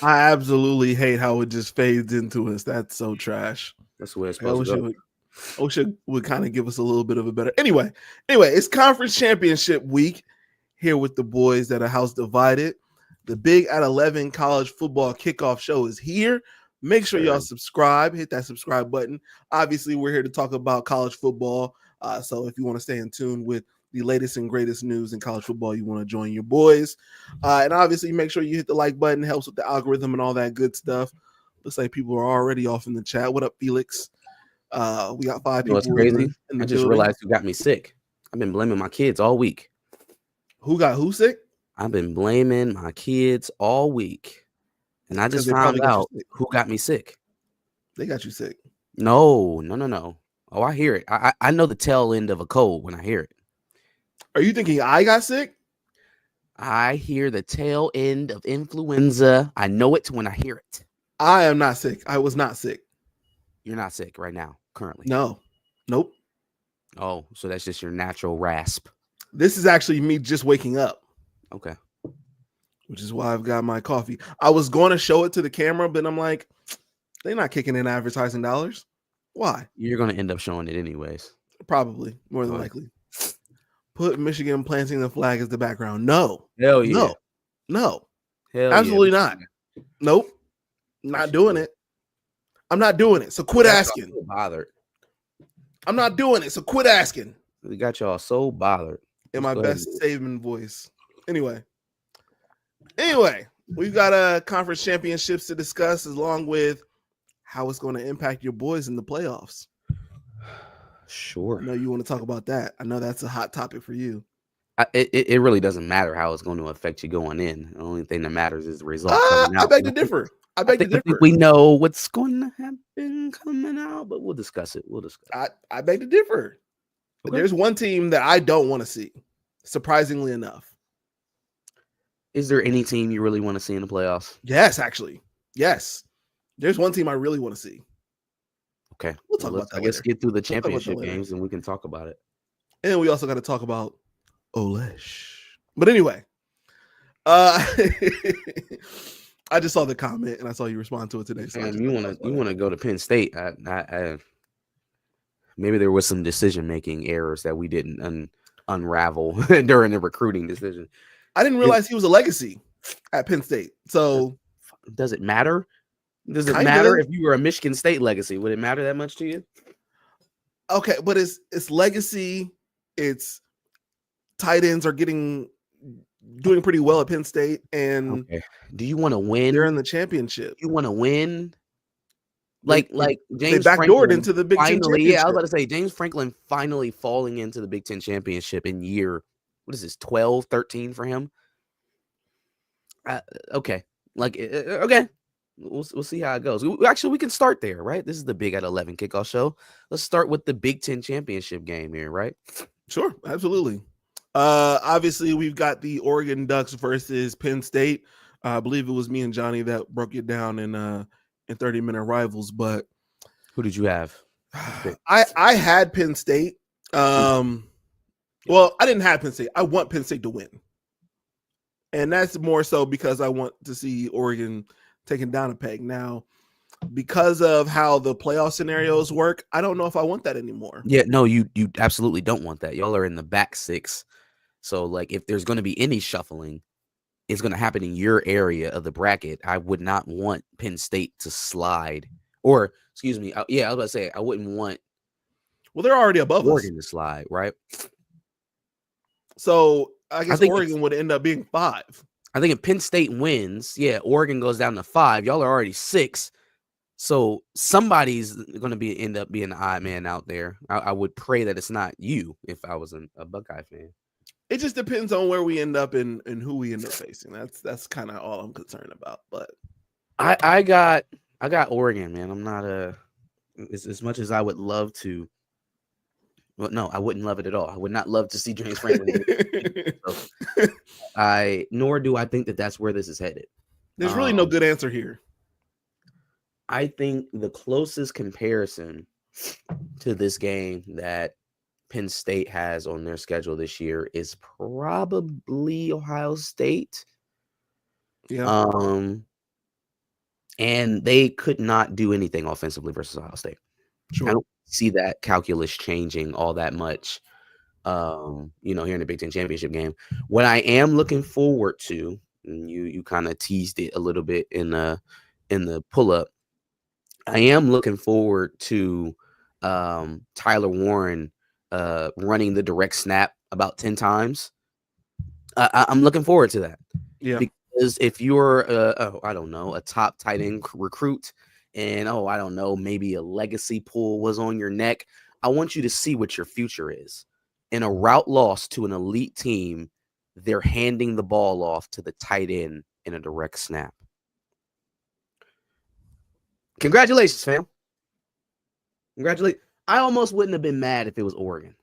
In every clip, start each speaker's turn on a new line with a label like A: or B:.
A: I absolutely hate how it just fades into us. That's so trash.
B: That's the way it's
A: I
B: supposed
A: wish
B: to
A: it
B: go.
A: would. I wish it would kind of give us a little bit of a better. Anyway, it's conference championship week here with the boys that are house divided. The Big at 11 college football kickoff show is here. Make sure y'all subscribe, hit that subscribe button. Obviously, we're here to talk about college football. So if you want to stay in tune with the latest and greatest news in college football, you want to join your boys. And obviously, make sure you hit the like button. Helps with the algorithm and all that good stuff. Looks like people are already off in the chat. What up, Felix? We got 5 people
B: What's crazy?
A: in the
B: I just
A: building.
B: realized who got me sick. I've been blaming my kids all week.
A: Who got who sick?
B: I've been blaming my kids all week. And I just found out who got me sick.
A: They got you sick.
B: No. Oh, I hear it. I know the tail end of a cold when I hear it.
A: Are you thinking I got sick?
B: I hear the tail end of influenza. I know it when I hear it.
A: I am not sick. I was not sick.
B: You're not sick right now, currently?
A: No. Nope.
B: Oh, so that's just your natural rasp.
A: This is actually me just waking up.
B: Okay.
A: Which is why I've got my coffee. I was going to show it to the camera, but I'm like, they're not kicking in advertising dollars. Why?
B: You're going to end up showing it anyways.
A: Probably, more than likely. Put Michigan planting the flag as the background. No.
B: Hell yeah.
A: No.
B: Hell
A: absolutely
B: yeah.
A: not. Nope. Not doing it. I'm not doing it. So quit asking.
B: So bothered.
A: I'm not doing it. So quit asking.
B: We got y'all so bothered.
A: In my best Saban voice. Anyway, we've got conference championships to discuss, along with how it's going to impact your boys in the playoffs.
B: Sure.
A: I know you want to talk about that. I know that's a hot topic for you.
B: It really doesn't matter how it's going to affect you going in. The only thing that matters is the result coming out.
A: I beg to differ. I think
B: we know what's going to happen coming out, but we'll discuss it.
A: I beg to differ. Okay. There's one team that I don't want to see, surprisingly enough.
B: Is there any team you really want to see in the playoffs?
A: Yes, actually. Yes. There's one team I really want to see.
B: Okay.
A: We'll talk about that.
B: I guess get through the championship games and we can talk about it.
A: And we also got to talk about Olesh. But anyway, I just saw the comment and I saw you respond to it today. So
B: you want to go to Penn State? Maybe there was some decision-making errors that we didn't unravel during the recruiting decision.
A: I didn't realize he was a legacy at Penn State. So
B: does it matter? Does it matter if you were a Michigan State legacy? Would it matter that much to you?
A: Okay, but it's legacy. It's tight ends are doing pretty well at Penn State. And
B: do you want to win?
A: They're in the championship.
B: You want to win? Like James
A: they backdoored
B: Franklin
A: into the Big Ten championship.
B: Yeah, I was about to say James Franklin finally falling into the Big Ten championship in year, what is this, 12, 13 for him? Okay. Okay. We'll see how it goes. Actually, we can start there, right? This is the Big at 11 kickoff show. Let's start with the Big Ten championship game here, right?
A: Sure, absolutely. Obviously, we've got the Oregon Ducks versus Penn State. I believe it was me and Johnny that broke it down in 30-minute rivals. But
B: who did you have?
A: I had Penn State. Well, I didn't have Penn State. I want Penn State to win. And that's more so because I want to see Oregon taken down a peg. Now, because of how the playoff scenarios work, I don't know if I want that anymore.
B: Yeah, no, you absolutely don't want that. Y'all are in the back six. So, like, if there's going to be any shuffling, it's going to happen in your area of the bracket. I would not want Penn State to slide. Or, excuse me, I was about to say, I wouldn't want...
A: Well, they're already above
B: Oregon to slide, right?
A: So, I guess Oregon would end up being 5.
B: I think if Penn State wins, Oregon goes down to 5. Y'all are already 6. So somebody's going to end up being the odd man out there. I would pray that it's not you if I was a Buckeye fan.
A: It just depends on where we end up and who we end up facing. That's kind of all I'm concerned about. But
B: I got Oregon, man. I'm not as much as I would love to. Well, no, I wouldn't love it at all. I would not love to see James Franklin. Nor do I think that that's where this is headed.
A: There's really no good answer here.
B: I think the closest comparison to this game that Penn State has on their schedule this year is probably Ohio State.
A: Yeah.
B: and they could not do anything offensively versus Ohio State. I
A: Sure.
B: don't see that calculus changing all that much, here in the Big Ten championship game. What I am looking forward to, and you kind of teased it a little bit in the pull up, I am looking forward to Tyler Warren running the direct snap about 10 times. I'm looking forward to that.
A: Yeah.
B: Because if you're, a top tight end recruit and, I don't know, maybe a legacy pool was on your neck, I want you to see what your future is. In a route loss to an elite team, they're handing the ball off to the tight end in a direct snap. Congratulations, fam. Congratulations. I almost wouldn't have been mad if it was Oregon.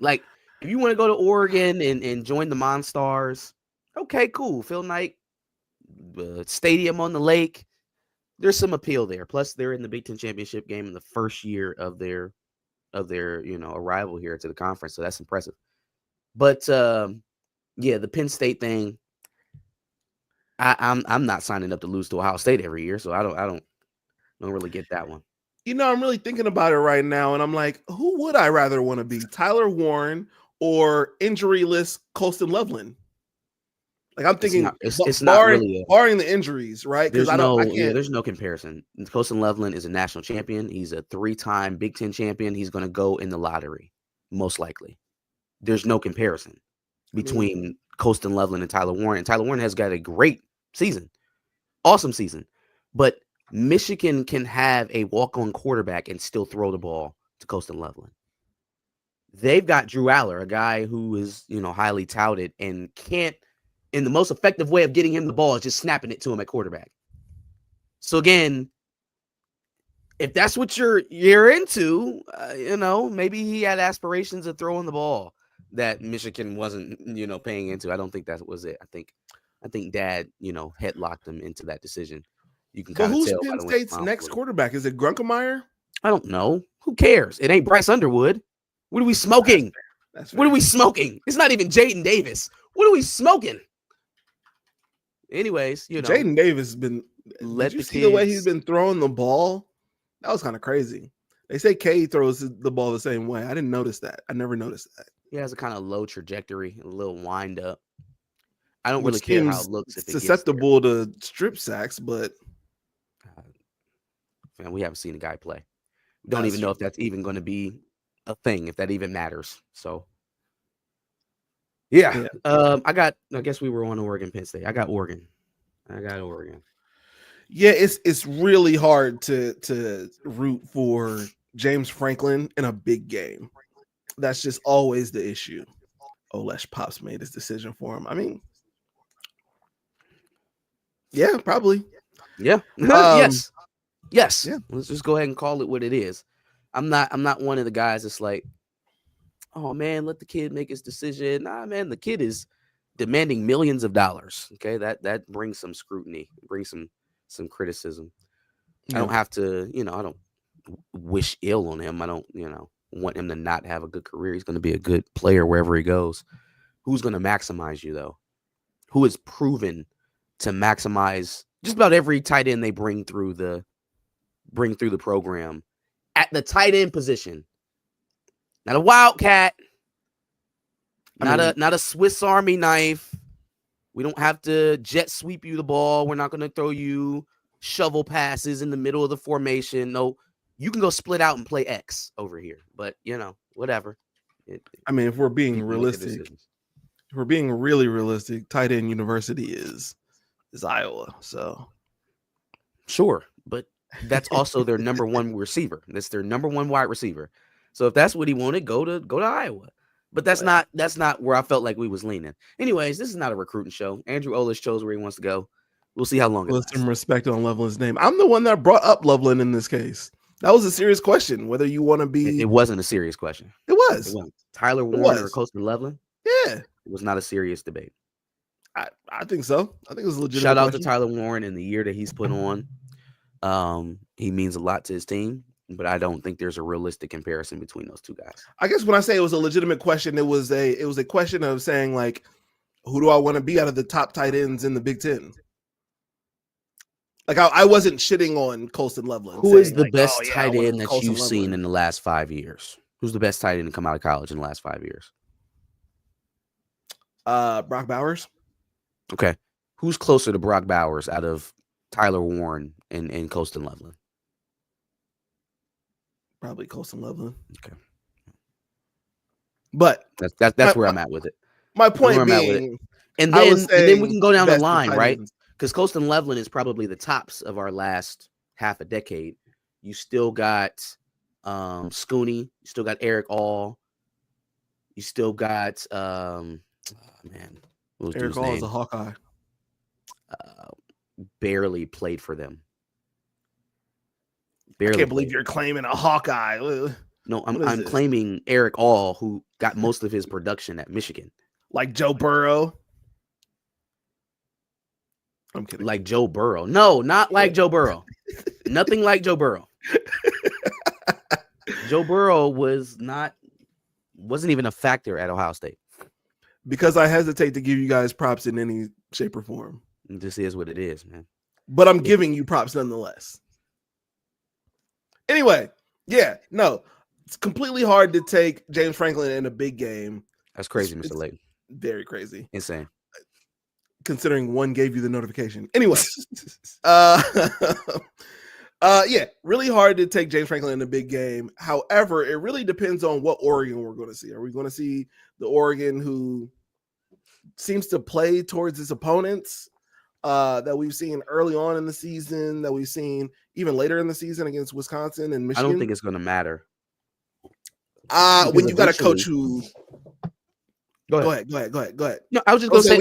B: Like, if you want to go to Oregon and join the Monstars, okay, cool. Phil Knight, stadium on the lake. There's some appeal there. Plus, they're in the Big Ten championship game in the first year of their arrival here to the conference. So that's impressive. But the Penn State thing, I'm not signing up to lose to Ohio State every year, so I don't really get that one.
A: I'm really thinking about it right now, and I'm like, who would I rather want to be, Tyler Warren or injury-less Colston Loveland? Like, I'm thinking,
B: it's not really
A: barring the injuries, right? Because I can't.
B: There's no comparison. Colston Loveland is a national champion. He's a 3-time Big Ten champion. He's going to go in the lottery, most likely. There's no comparison between Colston Loveland and Tyler Warren. And Tyler Warren has got a great season, awesome season. But Michigan can have a walk-on quarterback and still throw the ball to Colston Loveland. They've got Drew Aller, a guy who is, highly touted and can't. And the most effective way of getting him the ball is just snapping it to him at quarterback. So again, if that's what you're into, maybe he had aspirations of throwing the ball that Michigan wasn't, paying into. I don't think that was it. I think Dad, headlocked him into that decision. You can kind of tell.
A: Who's Penn State's next quarterback? Is it Grunkemeyer?
B: I don't know. Who cares? It ain't Bryce Underwood. What are we smoking?
A: That's fair.
B: What are we smoking? It's not even Jaden Davis. What are we smoking? Anyways,
A: Jaden Davis has been. Did you see the way he's been throwing the ball? That was kind of crazy. They say K throws the ball the same way. I didn't notice that. I never noticed that.
B: He has a kind of low trajectory, a little wind up. I don't really care how it looks. If
A: susceptible to strip sacks, but
B: we haven't seen the guy play. We don't even know if that's even going to be a thing, if that even matters. So, yeah. I guess we were on Oregon, Penn State. I got Oregon.
A: Yeah, it's really hard to root for James Franklin in a big game. That's just always the issue. Olesh Pops made his decision for him. I mean, yeah, probably.
B: Yeah. Yes.
A: Yeah.
B: Let's just go ahead and call it what it is. I'm not one of the guys that's like, oh man, let the kid make his decision. Nah, man, the kid is demanding millions of dollars. Okay, that brings some scrutiny, brings some criticism. Yeah. I don't have to, I don't wish ill on him. I don't, want him to not have a good career. He's going to be a good player wherever he goes. Who's going to maximize you though? Who is proven to maximize just about every tight end they bring through the program at the tight end position? Not a wildcat, not a Swiss Army knife. We don't have to jet sweep you the ball. We're not going to throw you shovel passes in the middle of the formation. No, you can go split out and play X over here. But, whatever.
A: If we're being realistic, if we're being really realistic, tight end university is Iowa. So,
B: sure, but that's also their number one receiver. That's their number one wide receiver. So if that's what he wanted, go to Iowa. But that's not where I felt like we was leaning. Anyways, this is not a recruiting show. Andrew Olesh chose where he wants to go. We'll see how long it lasts.
A: Put some respect on Loveland's name. I'm the one that brought up Loveland in this case. That was a serious question. Whether you want to be,
B: it wasn't a serious question.
A: It was.
B: Tyler Warren or Colston Loveland.
A: Yeah,
B: it was not a serious debate.
A: I think so. I think it was a legitimate.
B: Shout out to Tyler Warren in the year that he's put on. He means a lot to his team, but I don't think there's a realistic comparison between those two guys.
A: I guess when I say it was a legitimate question, it was a question of saying, like, who do I want to be out of the top tight ends in the Big Ten? Like I wasn't shitting on Colston Loveland.
B: Who is
A: saying
B: the
A: like,
B: best
A: oh, yeah, I
B: tight
A: wanted
B: end that
A: Colston
B: you've seen
A: Loveland.
B: in the last 5 years? Who's the best tight end to come out of college in the last 5 years?
A: Brock Bowers.
B: Okay. Who's closer to Brock Bowers out of Tyler Warren and Colston Loveland?
A: Probably Colston Loveland.
B: Okay.
A: But
B: that's where I'm at with it.
A: My point being,
B: and then we can go down the line, right? Because Colston Loveland is probably the tops of our last half a decade. You still got Scooney, you still got Eric All, you still got
A: Eric All is a Hawkeye.
B: Barely played for them.
A: I can't believe you're claiming a Hawkeye.
B: No, I'm claiming Eric All, who got most of his production at Michigan.
A: Like Joe Burrow. I'm kidding.
B: Like Joe Burrow. No, not like Joe Burrow. Nothing like Joe Burrow. Joe Burrow wasn't even a factor at Ohio State.
A: Because I hesitate to give you guys props in any shape or form.
B: This is what it is, man.
A: But I'm giving you props nonetheless. Anyway, it's completely hard to take James Franklin in a big game.
B: That's crazy, Mr. Layton.
A: Very crazy.
B: Insane.
A: Considering one gave you the notification. Anyway. Really hard to take James Franklin in a big game. However, it really depends on what Oregon we're going to see. Are we going to see the Oregon who seems to play towards its opponents that we've seen early on in the season, that we've seen even later in the season against Wisconsin and Michigan?
B: I don't think it's going to matter.
A: When you got a coach who... Go ahead.
B: No, I was just going to say,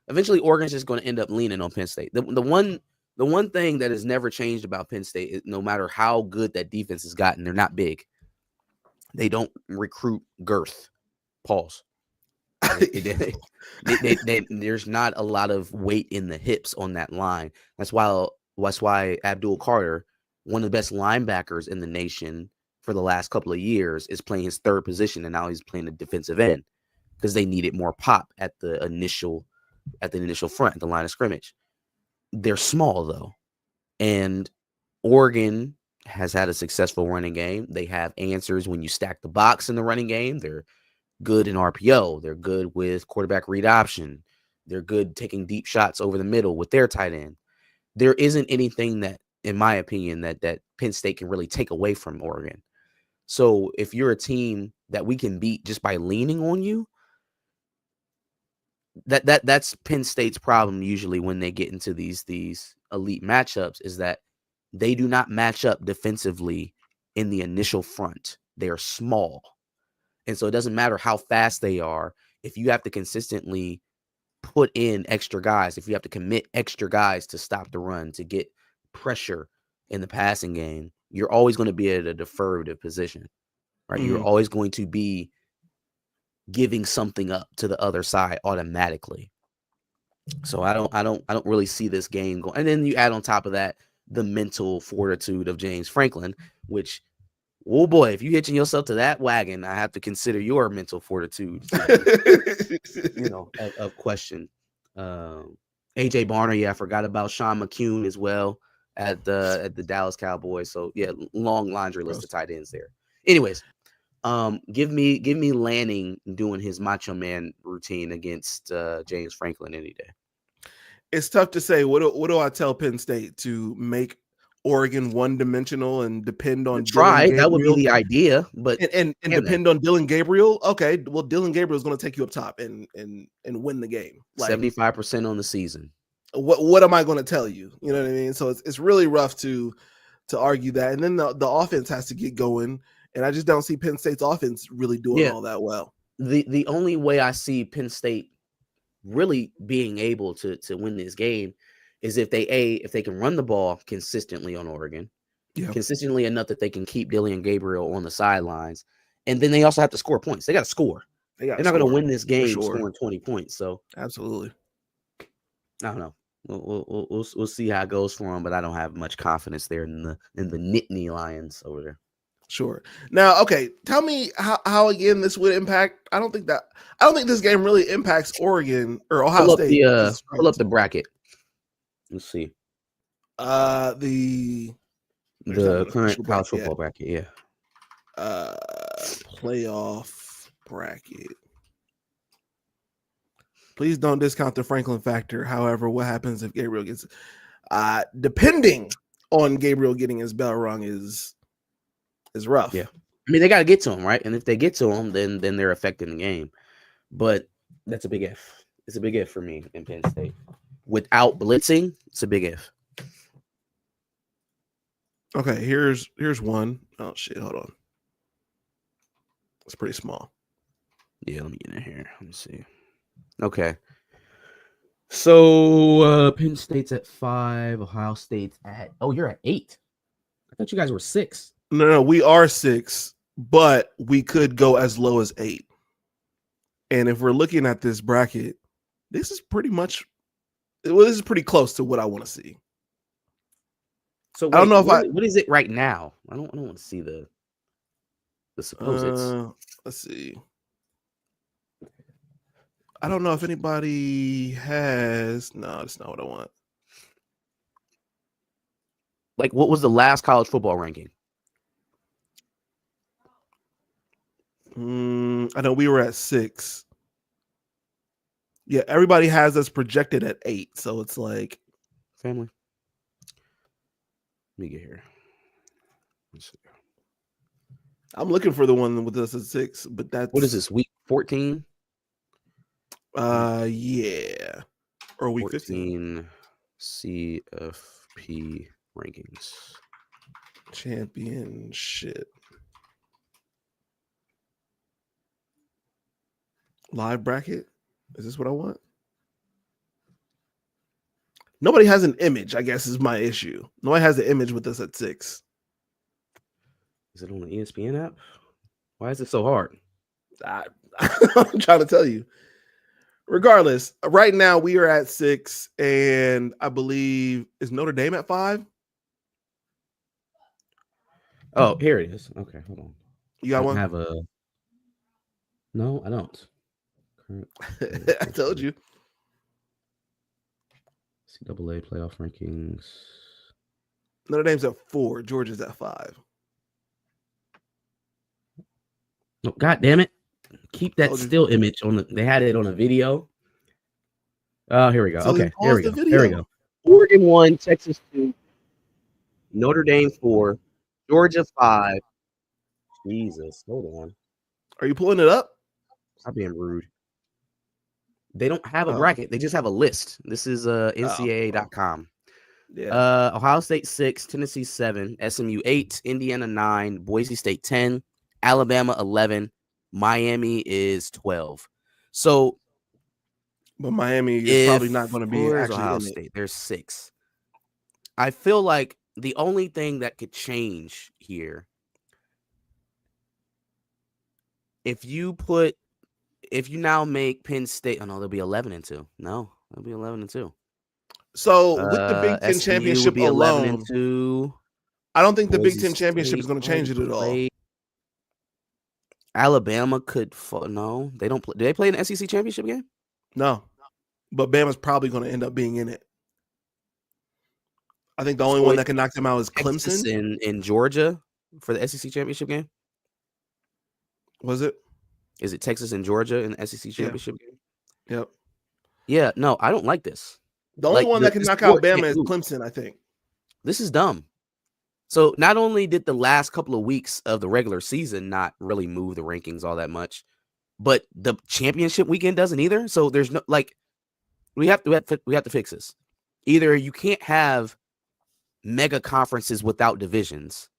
B: eventually Oregon's just going to end up leaning on Penn State. The one thing that has never changed about Penn State is no matter how good that defense has gotten, they're not big. They don't recruit girth. Pause. There's not a lot of weight in the hips on that line. That's why Abdul Carter, one of the best linebackers in the nation for the last couple of years, is playing his third position, and now he's playing the defensive end because they needed more pop at the initial front, the line of scrimmage. They're small though, and Oregon has had a successful running game. They have answers when you stack the box in the running game. They're good in RPO. They're good with quarterback read option. They're good taking deep shots over the middle with their tight end. There isn't anything that, in my opinion, that Penn State can really take away from Oregon. So if you're a team that we can beat just by leaning on you, that's Penn State's problem usually when they get into these elite matchups, is that they do not match up defensively in the initial front. They are small. And so it doesn't matter how fast they are. If you have to consistently put in extra guys, if you have to commit extra guys to stop the run, to get pressure in the passing game, you're always going to be at a deferred position, right? Mm-hmm. You're always going to be giving something up to the other side automatically. So I don't really see this game going. And then you add on top of that the mental fortitude of James Franklin, which, oh boy, if you're hitching yourself to that wagon, I have to consider your mental fortitude, of question. AJ Barner, I forgot about Sean McCune as well at the Dallas Cowboys. So yeah, long laundry list of tight ends there. Anyways, give me Lanning doing his Macho Man routine against James Franklin any day.
A: It's tough to say. What do I tell Penn State? To make Oregon one-dimensional and depend on
B: try? That would be the idea, but
A: and depend on Dylan Gabriel. Okay, well, Dylan Gabriel is going to take you up top and win the game.
B: 75% on the season.
A: What am I going to tell you? You know what I mean? So it's really rough to argue that. And then the offense has to get going, and I just don't see Penn State's offense really doing all that well.
B: The only way I see Penn State really being able to win this game is if they can run the ball consistently on Oregon, consistently enough that they can keep Dylan Gabriel on the sidelines, and then they also have to score points. They got to score. They're not going to win this game scoring 20 points. So
A: absolutely,
B: I don't know. We'll see how it goes for them, but I don't have much confidence there in the Nittany Lions over there.
A: Sure. Now, okay, tell me how again this would impact. I don't think this game really impacts Oregon or Ohio State.
B: Pull up the bracket. Let's see.
A: There's not
B: The
A: an
B: current
A: official
B: college
A: bracket
B: football bracket, yeah.
A: yet. Playoff bracket. Please don't discount the Franklin factor. However, what happens if Gabriel gets depending on Gabriel getting his bell rung is rough.
B: Yeah. I mean, they got to get to him, right? And if they get to him, then they're affecting the game. But that's a big if. It's a big if for me in Penn State. Without blitzing, it's a big if.
A: Okay, here's one. Oh shit, hold on. It's pretty small.
B: Yeah, let me get in here. Let me see. Okay. So Penn State's at 5, Ohio State's at you're at 8. I thought you guys were 6.
A: No, we are 6, but we could go as low as 8. And if we're looking at this bracket, this is pretty much this is pretty close to what I want to see.
B: So wait, I don't know what is it right now? I don't want to see the supposed.
A: Let's see. I don't know if anybody has. No, that's not what I want.
B: Like, what was the last college football ranking?
A: I know we were at 6. Yeah, everybody has us projected at 8, so it's like
B: family. Let me get here. Let's see.
A: I'm looking for the one with us at 6, but that's
B: what is this, week 14?
A: Yeah, or week
B: 15 CFP rankings
A: championship live bracket. Is this what I want? Nobody has an image, I guess, is my issue. Nobody has an image with us at 6.
B: Is it on the ESPN app? Why is it so hard?
A: I'm trying to tell you. Regardless, right now we are at 6, and I believe is Notre Dame at 5.
B: Oh, here it is. Okay, hold on.
A: You got one?
B: Have a? No, I don't.
A: I told you.
B: CAA playoff rankings.
A: Notre Dame's at 4. Georgia's at 5.
B: Oh, God damn it. Keep that still image on the. They had it on a video. Oh, here we go.
A: So
B: okay, here we go. Here we go. Oregon 1, Texas 2, Notre Dame 4, Georgia 5. Jesus, hold on.
A: Are you pulling it up?
B: I'm being rude. They don't have a bracket. They just have a list. This is NCAA.com.
A: Yeah.
B: Ohio State 6, Tennessee 7, SMU 8, Indiana 9, Boise State 10, Alabama 11, Miami is 12. So,
A: but Miami is probably not going to be actually
B: Ohio
A: in
B: State. There's 6. I feel like the only thing that could change here, if you now make Penn State, oh no, they'll be 11-2. No, they'll be 11-2.
A: So with the Big Ten championship alone,
B: 11-2.
A: I don't think the Big Ten championship is going to change it at all.
B: Alabama could no, they don't play. Do they play an SEC championship game?
A: No, but Bama's probably going to end up being in it. I think the only one that can knock them out is Clemson
B: in Georgia for the SEC championship game.
A: Was it?
B: Is it Texas and Georgia in the SEC championship game?
A: Yep.
B: Yeah, no, I don't like this.
A: The only one that can knock out Bama is Clemson, I think.
B: This is dumb. So not only did the last couple of weeks of the regular season not really move the rankings all that much, but the championship weekend doesn't either. So there's no we have to fix this. Either you can't have mega conferences without divisions,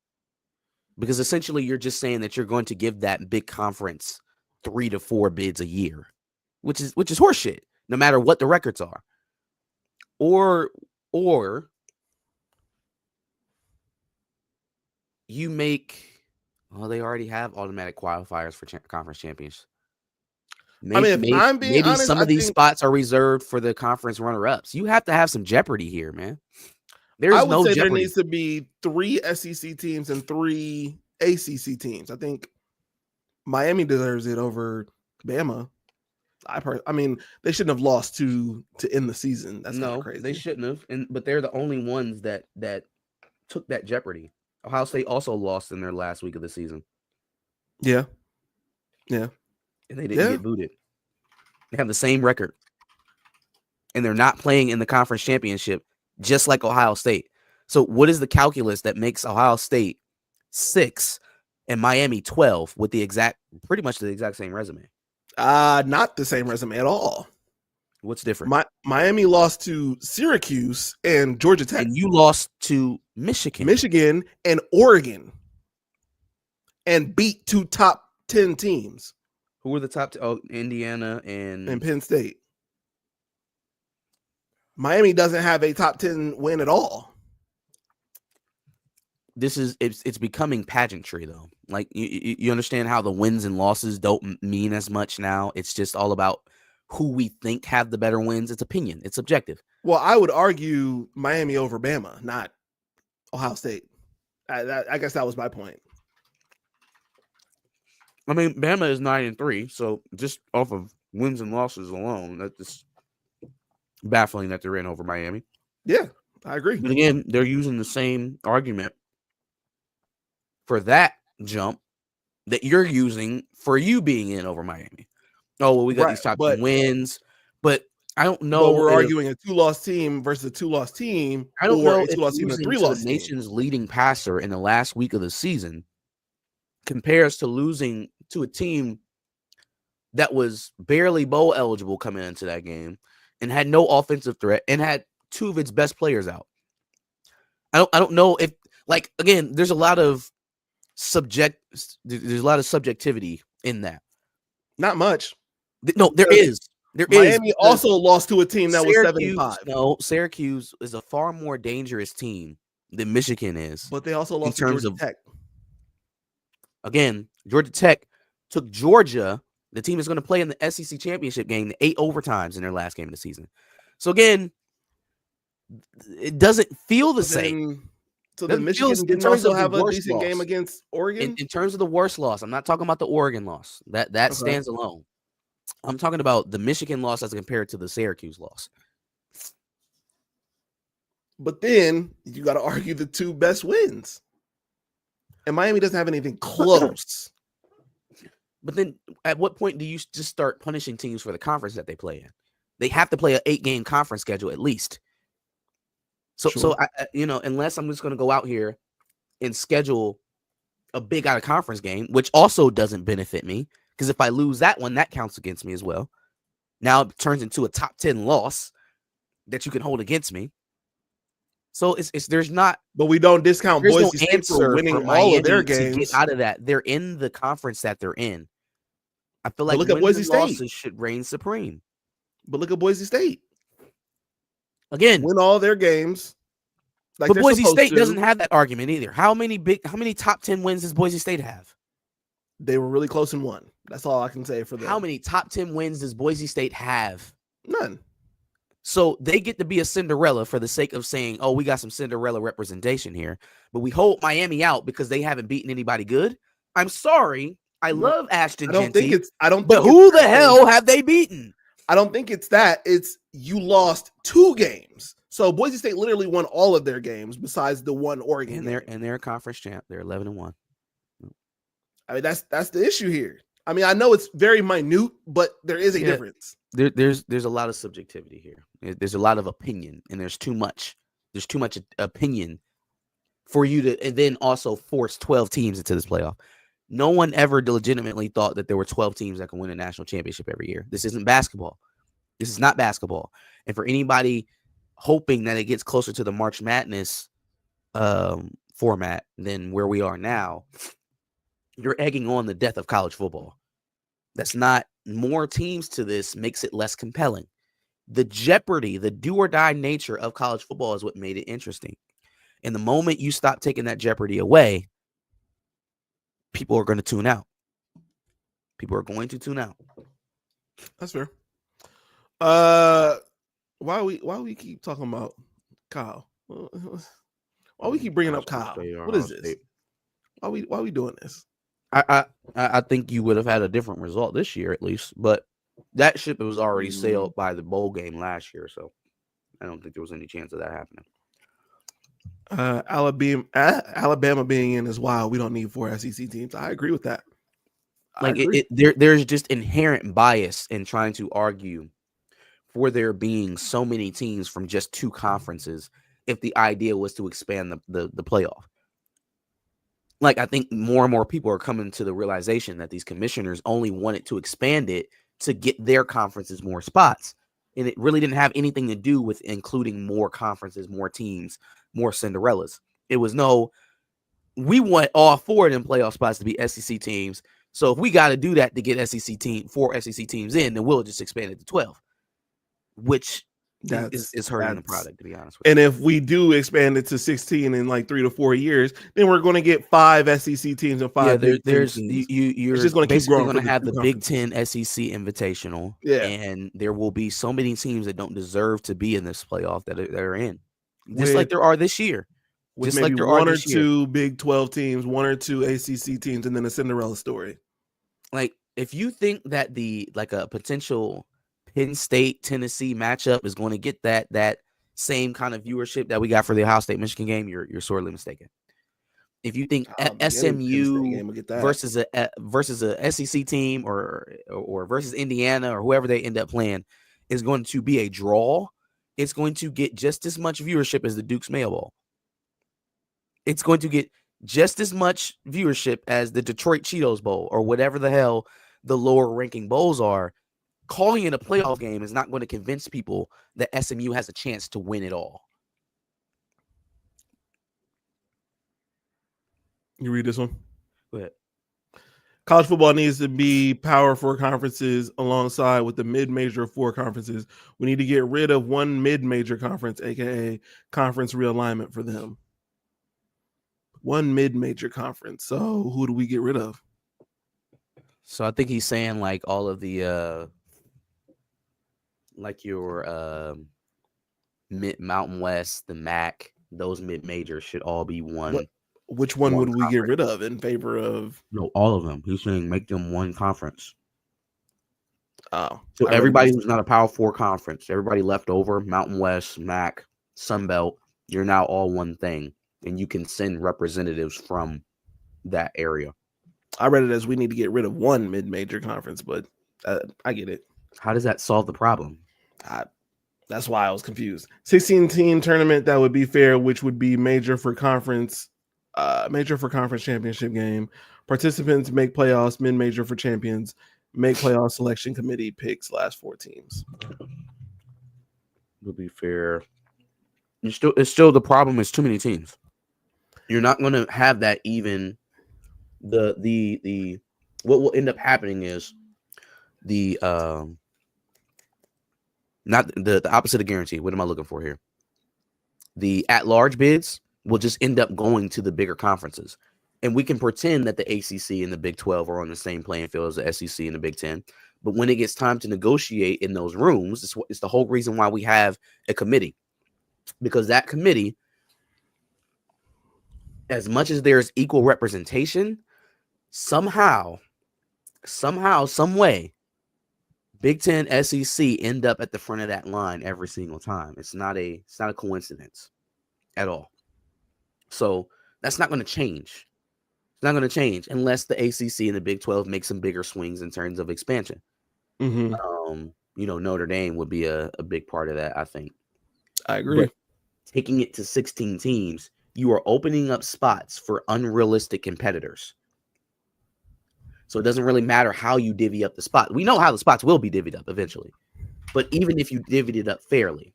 B: because essentially you're just saying that you're going to give that big conference 3 to 4 bids a year, which is horseshit, no matter what the records are. Or you make, they already have automatic qualifiers for conference champions. Maybe honest, some of these spots are reserved for the conference runner-ups. You have to have some jeopardy here, man.
A: I would say there needs to be 3 SEC teams and 3 ACC teams. I think Miami deserves it over Bama. I mean, they shouldn't have lost to end the season. That's kind of
B: No,
A: crazy.
B: they shouldn't have. But they're the only ones that took that jeopardy. Ohio State also lost in their last week of the season.
A: Yeah.
B: And they didn't get booted. They have the same record. And they're not playing in the conference championship, just like Ohio State. So what is the calculus that makes Ohio State 6 and Miami 12 with pretty much the exact same resume?
A: Not the same resume at all.
B: What's different?
A: Miami lost to Syracuse and Georgia Tech.
B: And you lost to Michigan
A: and Oregon. And beat 2 top 10 teams.
B: Who were the top? Indiana and
A: Penn State. Miami doesn't have a top 10 win at all.
B: It's becoming pageantry, though. Like, you understand how the wins and losses don't mean as much now. It's just all about who we think have the better wins. It's opinion. It's subjective.
A: Well, I would argue Miami over Bama, not Ohio State. I guess that was my point.
B: I mean, Bama is 9-3, so just off of wins and losses alone, that's just baffling that they're in over Miami.
A: Yeah, I agree.
B: But again, they're using the same argument for that jump that you're using for you being in over Miami. Oh, well, we got these top 10 wins, but I don't know.
A: But we're arguing a 2-loss team versus a 2-loss team.
B: I don't know
A: a 2-loss team and a 3-loss team.
B: The nation's leading passer in the last week of the season compares to losing to a team that was barely bowl eligible coming into that game and had no offensive threat and had 2 of its best players out. I don't know if, like, again, there's a lot of subjectivity in that.
A: Not much.
B: No, there is.
A: Miami also lost to a team that was 7-5.
B: No, Syracuse is a far more dangerous team than Michigan is.
A: But they also lost to Georgia Tech.
B: Again, Georgia Tech took Georgia, the team is going to play in the SEC championship game, 8 overtimes in their last game of the season. So again, it doesn't feel the same.
A: So then Michigan didn't also have a decent game against Oregon?
B: In terms of the worst loss, I'm not talking about the Oregon loss. That stands alone. I'm talking about the Michigan loss as compared to the Syracuse loss.
A: But then you got to argue the 2 best wins. And Miami doesn't have anything close.
B: But then at what point do you just start punishing teams for the conference that they play in? They have to play an 8-game conference schedule at least. So I, unless I'm just going to go out here and schedule a big out of conference game, which also doesn't benefit me, because if I lose that one, that counts against me as well. Now it turns into a top 10 loss that you can hold against me. So there's not,
A: but we don't discount Boise State for winning all of their games.
B: To get out of that, they're in the conference that they're in. I feel like
A: look at Boise State.
B: Losses should reign supreme.
A: But look at Boise State.
B: Again,
A: win all their games.
B: Like, but Boise State doesn't have that argument either. How many top 10 wins does Boise State have?
A: They were really close and won. That's all I can say for them.
B: How many top 10 wins does Boise State have?
A: None.
B: So they get to be a Cinderella for the sake of saying, oh, we got some Cinderella representation here, but we hold Miami out because they haven't beaten anybody good. I'm sorry. I love Ashton Genty. But who the hell have they beaten?
A: I don't think it's that. It's you lost 2 games. So Boise State literally won all of their games besides the one Oregon.
B: And they're a conference champ. They're 11-1.
A: I mean, that's the issue here. I mean, I know it's very minute, but there is a difference.
B: There's a lot of subjectivity here. There's a lot of opinion, and there's too much. There's too much opinion for you to, and then also force 12 teams into this playoff. No one ever legitimately thought that there were 12 teams that can win a national championship every year. This isn't basketball. This is not basketball. And for anybody hoping that it gets closer to the March Madness format than where we are now, you're egging on the death of college football. That's not, more teams to this makes it less compelling. The jeopardy, the do or die nature of college football is what made it interesting. And the moment you stop taking that jeopardy away, people are going to tune out. People are going to tune out.
A: That's fair. Why we keep talking about Kyle? Why we keep bringing up Kyle? What is this? Why we doing this?
B: I think you would have had a different result this year at least, but That ship was already sailed by the bowl game last year, so I don't think there was any chance of that happening.
A: Alabama being in is wild. We don't need 4 SEC teams. I agree with that.
B: Like there's just inherent bias in trying to argue for there being so many teams from just 2 conferences if the idea was to expand the playoff. Like, I think more and more people are coming to the realization that these commissioners only wanted to expand it to get their conferences more spots. And it really didn't have anything to do with including more conferences, more teams, more Cinderellas. It was we want all 4 of them playoff spots to be SEC teams. So if we got to do that to get 4 SEC teams in, then we'll just expand it to 12, which is hurting the product, to be honest with you.
A: And if we do expand it to 16 in like 3 to 4 years, then we're going to get 5 SEC teams and 5 Big Ten teams.
B: You're
A: just going to keep growing.
B: Going to have the Big Ten SEC Invitational, and there will be so many teams that don't deserve to be in this playoff that are in, just like there are this year.
A: Just maybe like there 1 or 2 Big 12 teams, 1 or 2 ACC teams, and then a Cinderella story.
B: Like, if you think that a potential Penn State Tennessee matchup is going to get that same kind of viewership that we got for the Ohio State Michigan game, you're sorely mistaken. If you think SMU versus a SEC team or versus Indiana or whoever they end up playing is going to be a draw, it's going to get just as much viewership as the Duke's Mayo Bowl. It's going to get just as much viewership as the Detroit Cheetos Bowl or whatever the hell the lower ranking bowls are. Calling it a playoff game is not going to convince people that SMU has a chance to win it all.
A: You read this one?
B: Go ahead.
A: College football needs to be Power 4 conferences alongside with the mid-major 4 conferences. We need to get rid of one mid-major conference, aka conference realignment for them. One mid-major conference. So who do we get rid of?
B: So I think he's saying like all of the like your mid Mountain West, the MAC, those mid-majors should all be one.
A: Which one would we get rid of in favor of?
B: No, all of them. He's saying make them one conference.
A: Oh,
B: so everybody who's not a Power 4 conference, everybody left over, Mountain West, MAC, Sun Belt, you're now all one thing. And you can send representatives from that area.
A: I read it as we need to get rid of one mid-major conference, but I get it.
B: How does that solve the problem?
A: That's why I was confused. 16-team tournament that would be fair, which would be major for conference championship game. Participants make playoffs, mid-major for champions, make playoff selection committee picks last 4 teams.
B: Would be fair. It's still the problem is too many teams. You're not going to have that even. The what will end up happening is not the opposite of guarantee. What am I looking for here? The at-large bids will just end up going to the bigger conferences, and we can pretend that the ACC and the Big 12 are on the same playing field as the SEC and the Big 10. But when it gets time to negotiate in those rooms, it's the whole reason why we have a committee, because that committee, as much as there's equal representation, somehow, some way, Big 10, SEC end up at the front of that line every single time. It's not a coincidence at all. So that's not going to change. It's not going to change unless the ACC and the Big 12 make some bigger swings in terms of expansion.
A: Mm-hmm.
B: Notre Dame would be a big part of that, I think.
A: I agree.
B: But taking it to 16 teams, you are opening up spots for unrealistic competitors. So it doesn't really matter how you divvy up the spot. We know how the spots will be divvied up eventually. But even if you divvied it up fairly,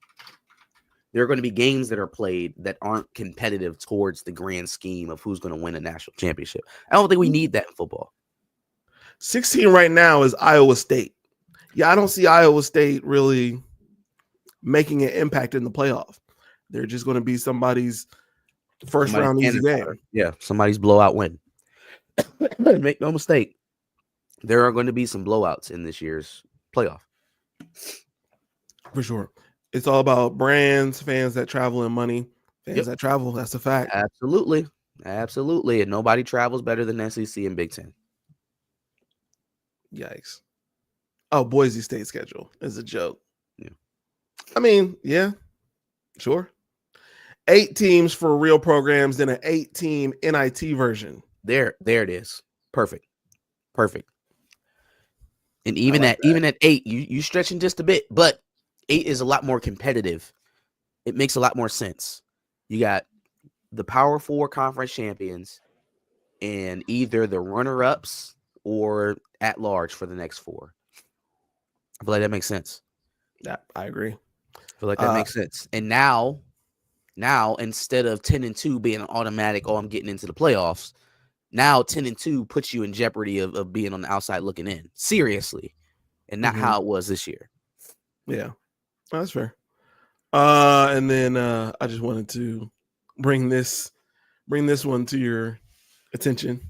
B: there are going to be games that are played that aren't competitive towards the grand scheme of who's going to win a national championship. I don't think we need that in football.
A: 16 right now is Iowa State. Yeah, I don't see Iowa State really making an impact in the playoff. They're just going to be somebody's first round easy game.
B: Yeah, somebody's blowout win. Make no mistake. There are going to be some blowouts in this year's playoff.
A: For sure. It's all about brands, fans that travel, and money. Fans that travel, that's a fact.
B: Absolutely. Absolutely. And nobody travels better than SEC and Big 10.
A: Yikes. Oh, Boise State schedule is a joke.
B: Yeah.
A: I mean, yeah, sure. 8 teams for real programs, then an 8-team NIT version.
B: There it is. Perfect. And even
A: like
B: at 8, you stretching just a bit, but 8 is a lot more competitive. It makes a lot more sense. You got the Power 4 conference champions and either the runner-ups or at large for the next 4. I feel like that makes sense.
A: Yeah, I agree.
B: I feel like that makes sense. And now instead of 10-2 being an automatic, oh, I'm getting into the playoffs, now 10-2 puts you in jeopardy of being on the outside looking in. Seriously. And not how it was this year.
A: Yeah. That's fair. And then I just wanted to bring this one to your attention.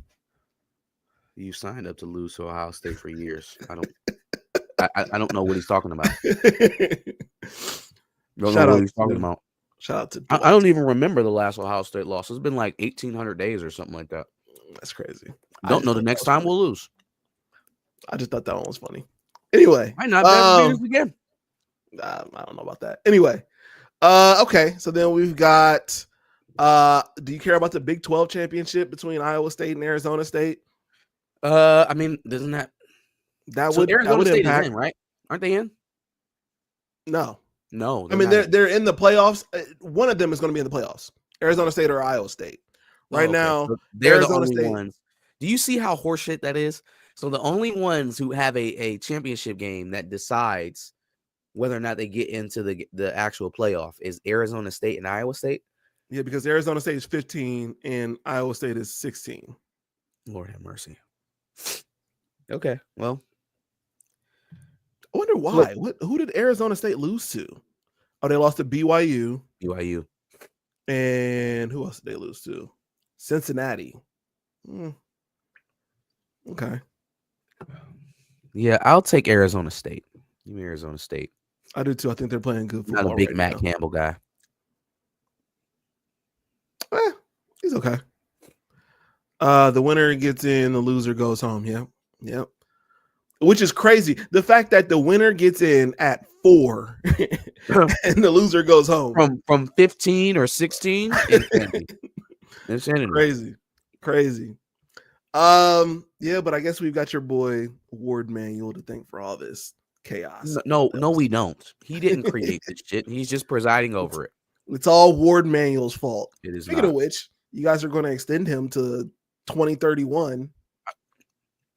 B: You signed up to lose to Ohio State for years. I don't know what he's talking about. Shout out to I don't even remember the last Ohio State loss. It's been like 1,800 days or something like that.
A: That's crazy.
B: Don't know the next time we'll lose.
A: I just thought that one was funny. Anyway,
B: might not beat us again.
A: I don't know about that. Anyway, okay. So then we've got. Do you care about the Big 12 championship between Iowa State and Arizona State?
B: I mean, doesn't Arizona State
A: impact,
B: is in, right? Aren't they in?
A: No.
B: I
A: mean, they're in the playoffs. One of them is going to be in the playoffs. Arizona State or Iowa State. Right now,
B: so they're
A: Arizona
B: the only
A: State
B: ones. Do you see how horseshit that is? So the only ones who have a championship game that decides whether or not they get into the actual playoff is Arizona State and Iowa State.
A: Yeah, because Arizona State is 15 and Iowa State is 16.
B: Lord have mercy. Okay, well,
A: I wonder why. Who did Arizona State lose to? Oh, they lost to BYU. And who else did they lose to? Cincinnati. Okay.
B: Yeah, I'll take Arizona State. Give me Arizona State.
A: I do too. I think they're playing good football.
B: Not a big Matt Campbell guy.
A: He's okay. The winner gets in, the loser goes home. Yep. Which is crazy. The fact that the winner gets in at 4 and the loser goes home
B: from 15 or 16. Insanity.
A: Crazy. Yeah, but I guess we've got your boy Ward Manuel to thank for all this chaos.
B: No, we don't. He didn't create this shit. He's just presiding over it.
A: It's all Ward Manuel's fault.
B: It is.
A: Speaking of which, you guys are going to extend him to 2031.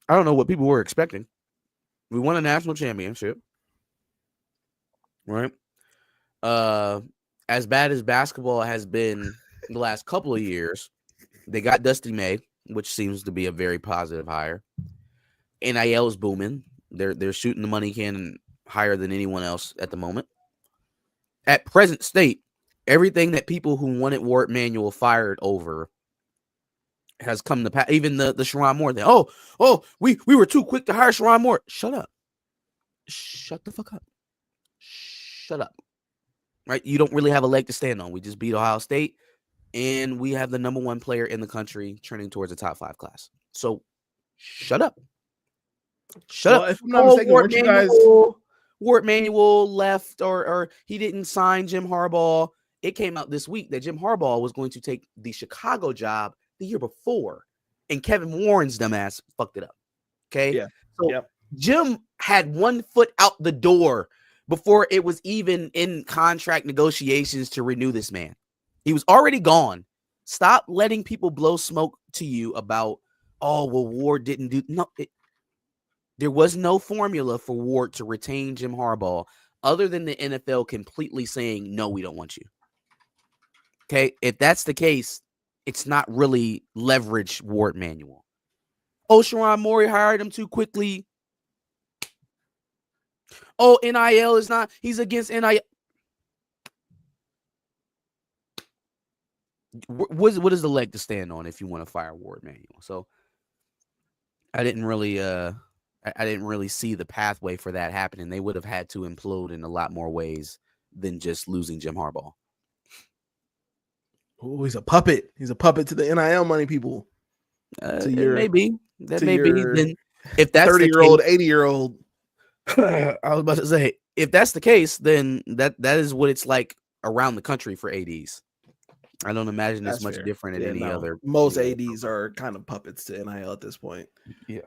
B: I don't know what people were expecting. We won a national championship, right? As bad as basketball has been the last couple of years, they got Dusty May, which seems to be a very positive hire. NIL is booming. They're shooting the money can higher than anyone else at the moment. At present state, everything that people who wanted Ward Manuel fired over has come to pass. Even the Sherrone Moore thing. Oh, we were too quick to hire Sherrone Moore. Shut up. Shut the fuck up. Shut up. Right? You don't really have a leg to stand on. We just beat Ohio State, and we have the number 1 player in the country trending towards a top 5 class. So shut up. Shut up.
A: If I'm not mistaken,
B: Ward Manuel left or he didn't sign Jim Harbaugh. It came out this week that Jim Harbaugh was going to take the Chicago job the year before, and Kevin Warren's dumbass fucked it up. Okay?
A: Yeah.
B: So Jim had 1 foot out the door before it was even in contract negotiations to renew this man. He was already gone. Stop letting people blow smoke to you about, Ward didn't do. No, there was no formula for Ward to retain Jim Harbaugh other than the NFL completely saying, no, we don't want you. Okay, if that's the case, it's not really leverage Ward Manuel. Sherrone Moore hired him too quickly. NIL is not, he's against NIL. What is the leg to stand on if you want to fire Ward Manuel? So I didn't really see the pathway for that happening. They would have had to implode in a lot more ways than just losing Jim Harbaugh.
A: Oh, he's a puppet. He's a puppet to the NIL money, people.
B: Maybe. Then if that's
A: 30-year-old, 80-year-old.
B: I was about to say, if that's the case, then that is what it's like around the country for ADs. I don't imagine it's
A: That's
B: much
A: fair.
B: different at any other.
A: Most ADs are kind of puppets to NIL at this point.
B: Yeah.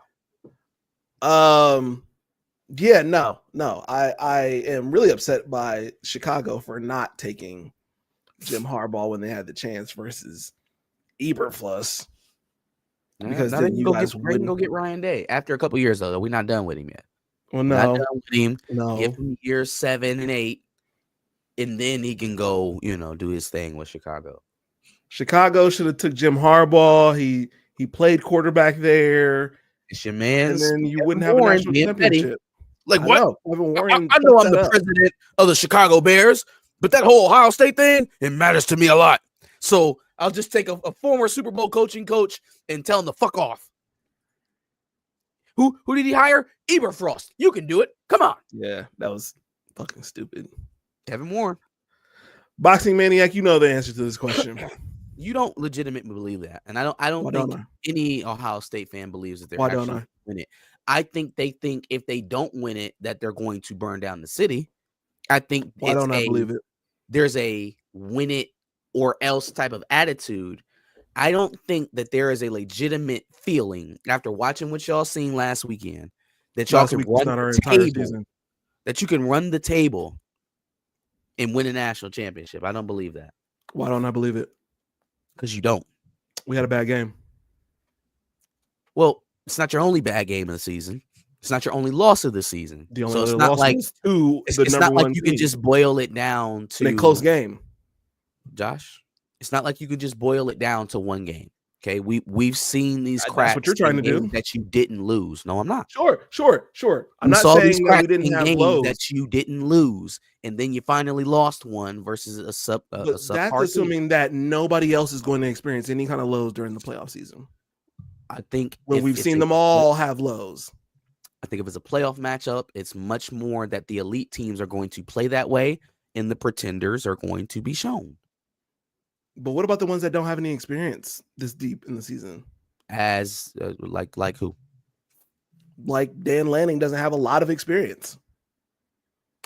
A: Yeah, no. I am really upset by Chicago for not taking Jim Harbaugh when they had the chance versus Eberflus. Because
B: now
A: then
B: they
A: you
B: can
A: guys
B: go get Ryan Day after a couple years though. We're not done with him yet.
A: Well,
B: We're not done with him.
A: no.
B: Give him years 7 and 8, and then he can go, do his thing with Chicago.
A: Chicago should have took Jim Harbaugh. He played quarterback there.
B: It's your man's.
A: And then you wouldn't have a national championship.
B: Like
A: I
B: what?
A: Know.
B: I know I'm the president of the Chicago Bears, but that whole Ohio State thing, it matters to me a lot. So I'll just take a former Super Bowl coach and tell him to fuck off. Who did he hire? Eberfrost. You can do it. Come on.
A: Yeah, that was fucking stupid.
B: Kevin Warren.
A: Boxing Maniac, you know the answer to this question.
B: You don't legitimately believe that. And I don't think any Ohio State fan believes that they're actually going to win it. I think they think if they don't win it, that they're going to burn down the city. I think
A: Why don't I believe it?
B: There's a win it or else type of attitude. I don't think that there is a legitimate feeling after watching what y'all seen last weekend that y'all can run the table, that you can run the table and win a national championship. I don't believe that.
A: Why don't I believe it?
B: Because you don't.
A: We had a bad game.
B: Well, it's not your only bad game of the season. It's not your only loss of the season.
A: The only
B: so it's
A: loss
B: not like
A: it's
B: not like you can just boil it down to
A: a close game.
B: Josh, it's not like you can just boil it down to one game. Okay, we've seen these cracks.
A: That's what you're trying to do.
B: That you didn't lose. No, I'm not.
A: Sure. I'm not saying that we didn't have lows.
B: That you didn't lose, and then you finally lost one versus a sub.
A: That's assuming that nobody else is going to experience any kind of lows during the playoff season.
B: I think
A: when we've seen them all have lows.
B: I think if it's a playoff matchup, it's much more that the elite teams are going to play that way, and the pretenders are going to be shown.
A: But what about the ones that don't have any experience this deep in the season?
B: As like who?
A: Like Dan Lanning doesn't have a lot of experience.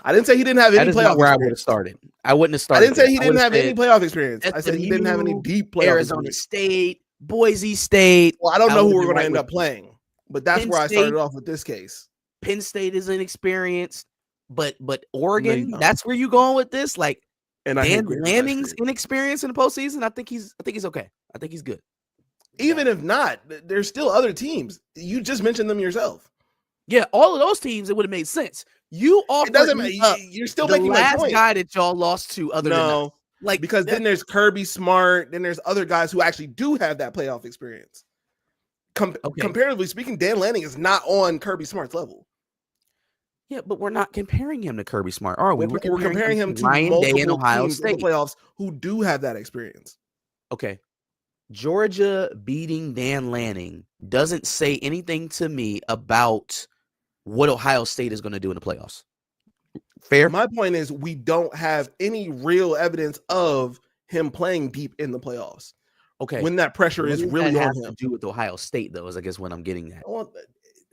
A: I didn't say he didn't have any playoff
B: where
A: experience.
B: I would have started. I wouldn't have started.
A: I didn't say he didn't have any playoff experience. I said he didn't have any deep playoff
B: Arizona
A: experience.
B: State, Boise State.
A: Well, I don't know who we're going to end up playing, but that's where I started off with this case.
B: Penn State is inexperienced, but Oregon, that's where you going with this? Like, and Dan Lanning's inexperienced in the postseason. I think he's okay. I think he's good.
A: Even if not, there's still other teams. You just mentioned them yourself.
B: Yeah, all of those teams, it would have made sense. You offered
A: you're still making
B: the last guy that y'all lost to other than us.
A: Like, because then there's Kirby Smart, then there's other guys who actually do have that playoff experience. Comparatively speaking, Dan Lanning is not on Kirby Smart's level.
B: Yeah, but we're not comparing him to Kirby Smart, are we?
A: We're comparing him to Ryan Day and Ohio State in the playoffs who do have that experience.
B: Okay. Georgia beating Dan Lanning doesn't say anything to me about what Ohio State is going to do in the playoffs. Fair?
A: My point is we don't have any real evidence of him playing deep in the playoffs.
B: Okay.
A: When that pressure is really on him.
B: To do with Ohio State, though, is I guess what I'm getting at.
A: Well,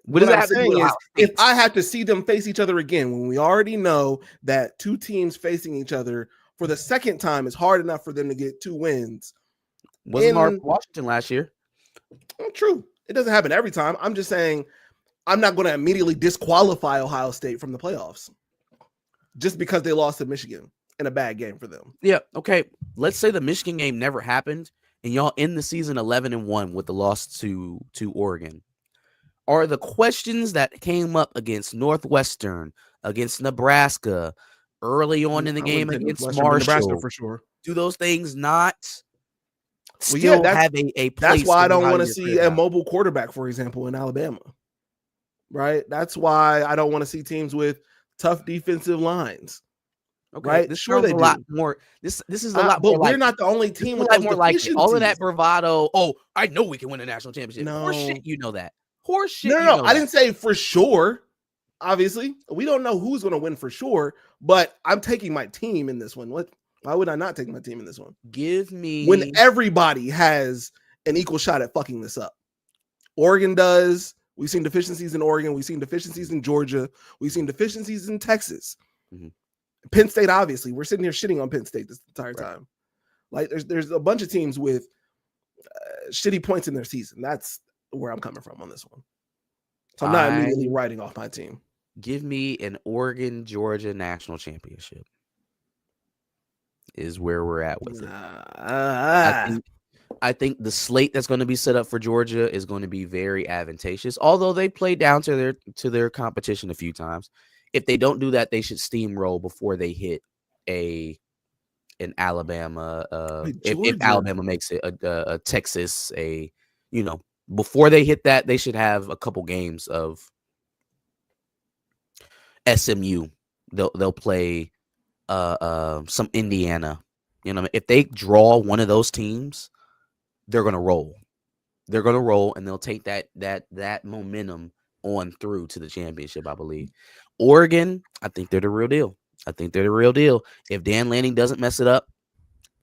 B: what does that have to do with
A: if I have to see them face each other again, when we already know that two teams facing each other for the second time is hard enough for them to get 2 wins.
B: Wasn't hard for Washington last year.
A: True. It doesn't happen every time. I'm just saying I'm not going to immediately disqualify Ohio State from the playoffs just because they lost to Michigan in a bad game for them.
B: Yeah. Okay. Let's say the Michigan game never happened and y'all end the season 11-1 with the loss to Oregon. Are the questions that came up against Northwestern, against Nebraska, early on in the game against Marshall,
A: Nebraska for sure,
B: do those things not still have a place?
A: That's why I don't want to see a mobile quarterback, for example, in Alabama. Right? That's why I don't want to see teams with tough defensive lines.
B: Okay,
A: right?
B: This sure, they do. Lot more. This is a lot
A: but
B: more.
A: But we're not the only team with those
B: more like all of that bravado. Oh, I know we can win a national championship.
A: No.
B: Horse shit, you know that. Horse shit.
A: No. I didn't say for sure. Obviously, we don't know who's going to win for sure. But I'm taking my team in this one. Why would I not take my team in this one?
B: Give me
A: when everybody has an equal shot at fucking this up. Oregon does. We've seen deficiencies in Oregon. We've seen deficiencies in Georgia. We've seen deficiencies in Texas.
B: Mhm.
A: Penn State, obviously. We're sitting here shitting on Penn State this entire time. Like, there's a bunch of teams with shitty points in their season. That's where I'm coming from on this one. So I'm not immediately writing off my team.
B: Give me an Oregon-Georgia national championship is where we're at with it. I think the slate that's going to be set up for Georgia is going to be very advantageous, although they played down to their competition a few times. If they don't do that, they should steamroll before they hit an Alabama. If Alabama makes it a Texas, before they hit that, they should have a couple games of SMU. They'll play some Indiana. If they draw one of those teams, they're gonna roll. They're gonna roll, and they'll take that momentum on through to the championship, I believe. Oregon, I think they're the real deal. If Dan Lanning doesn't mess it up,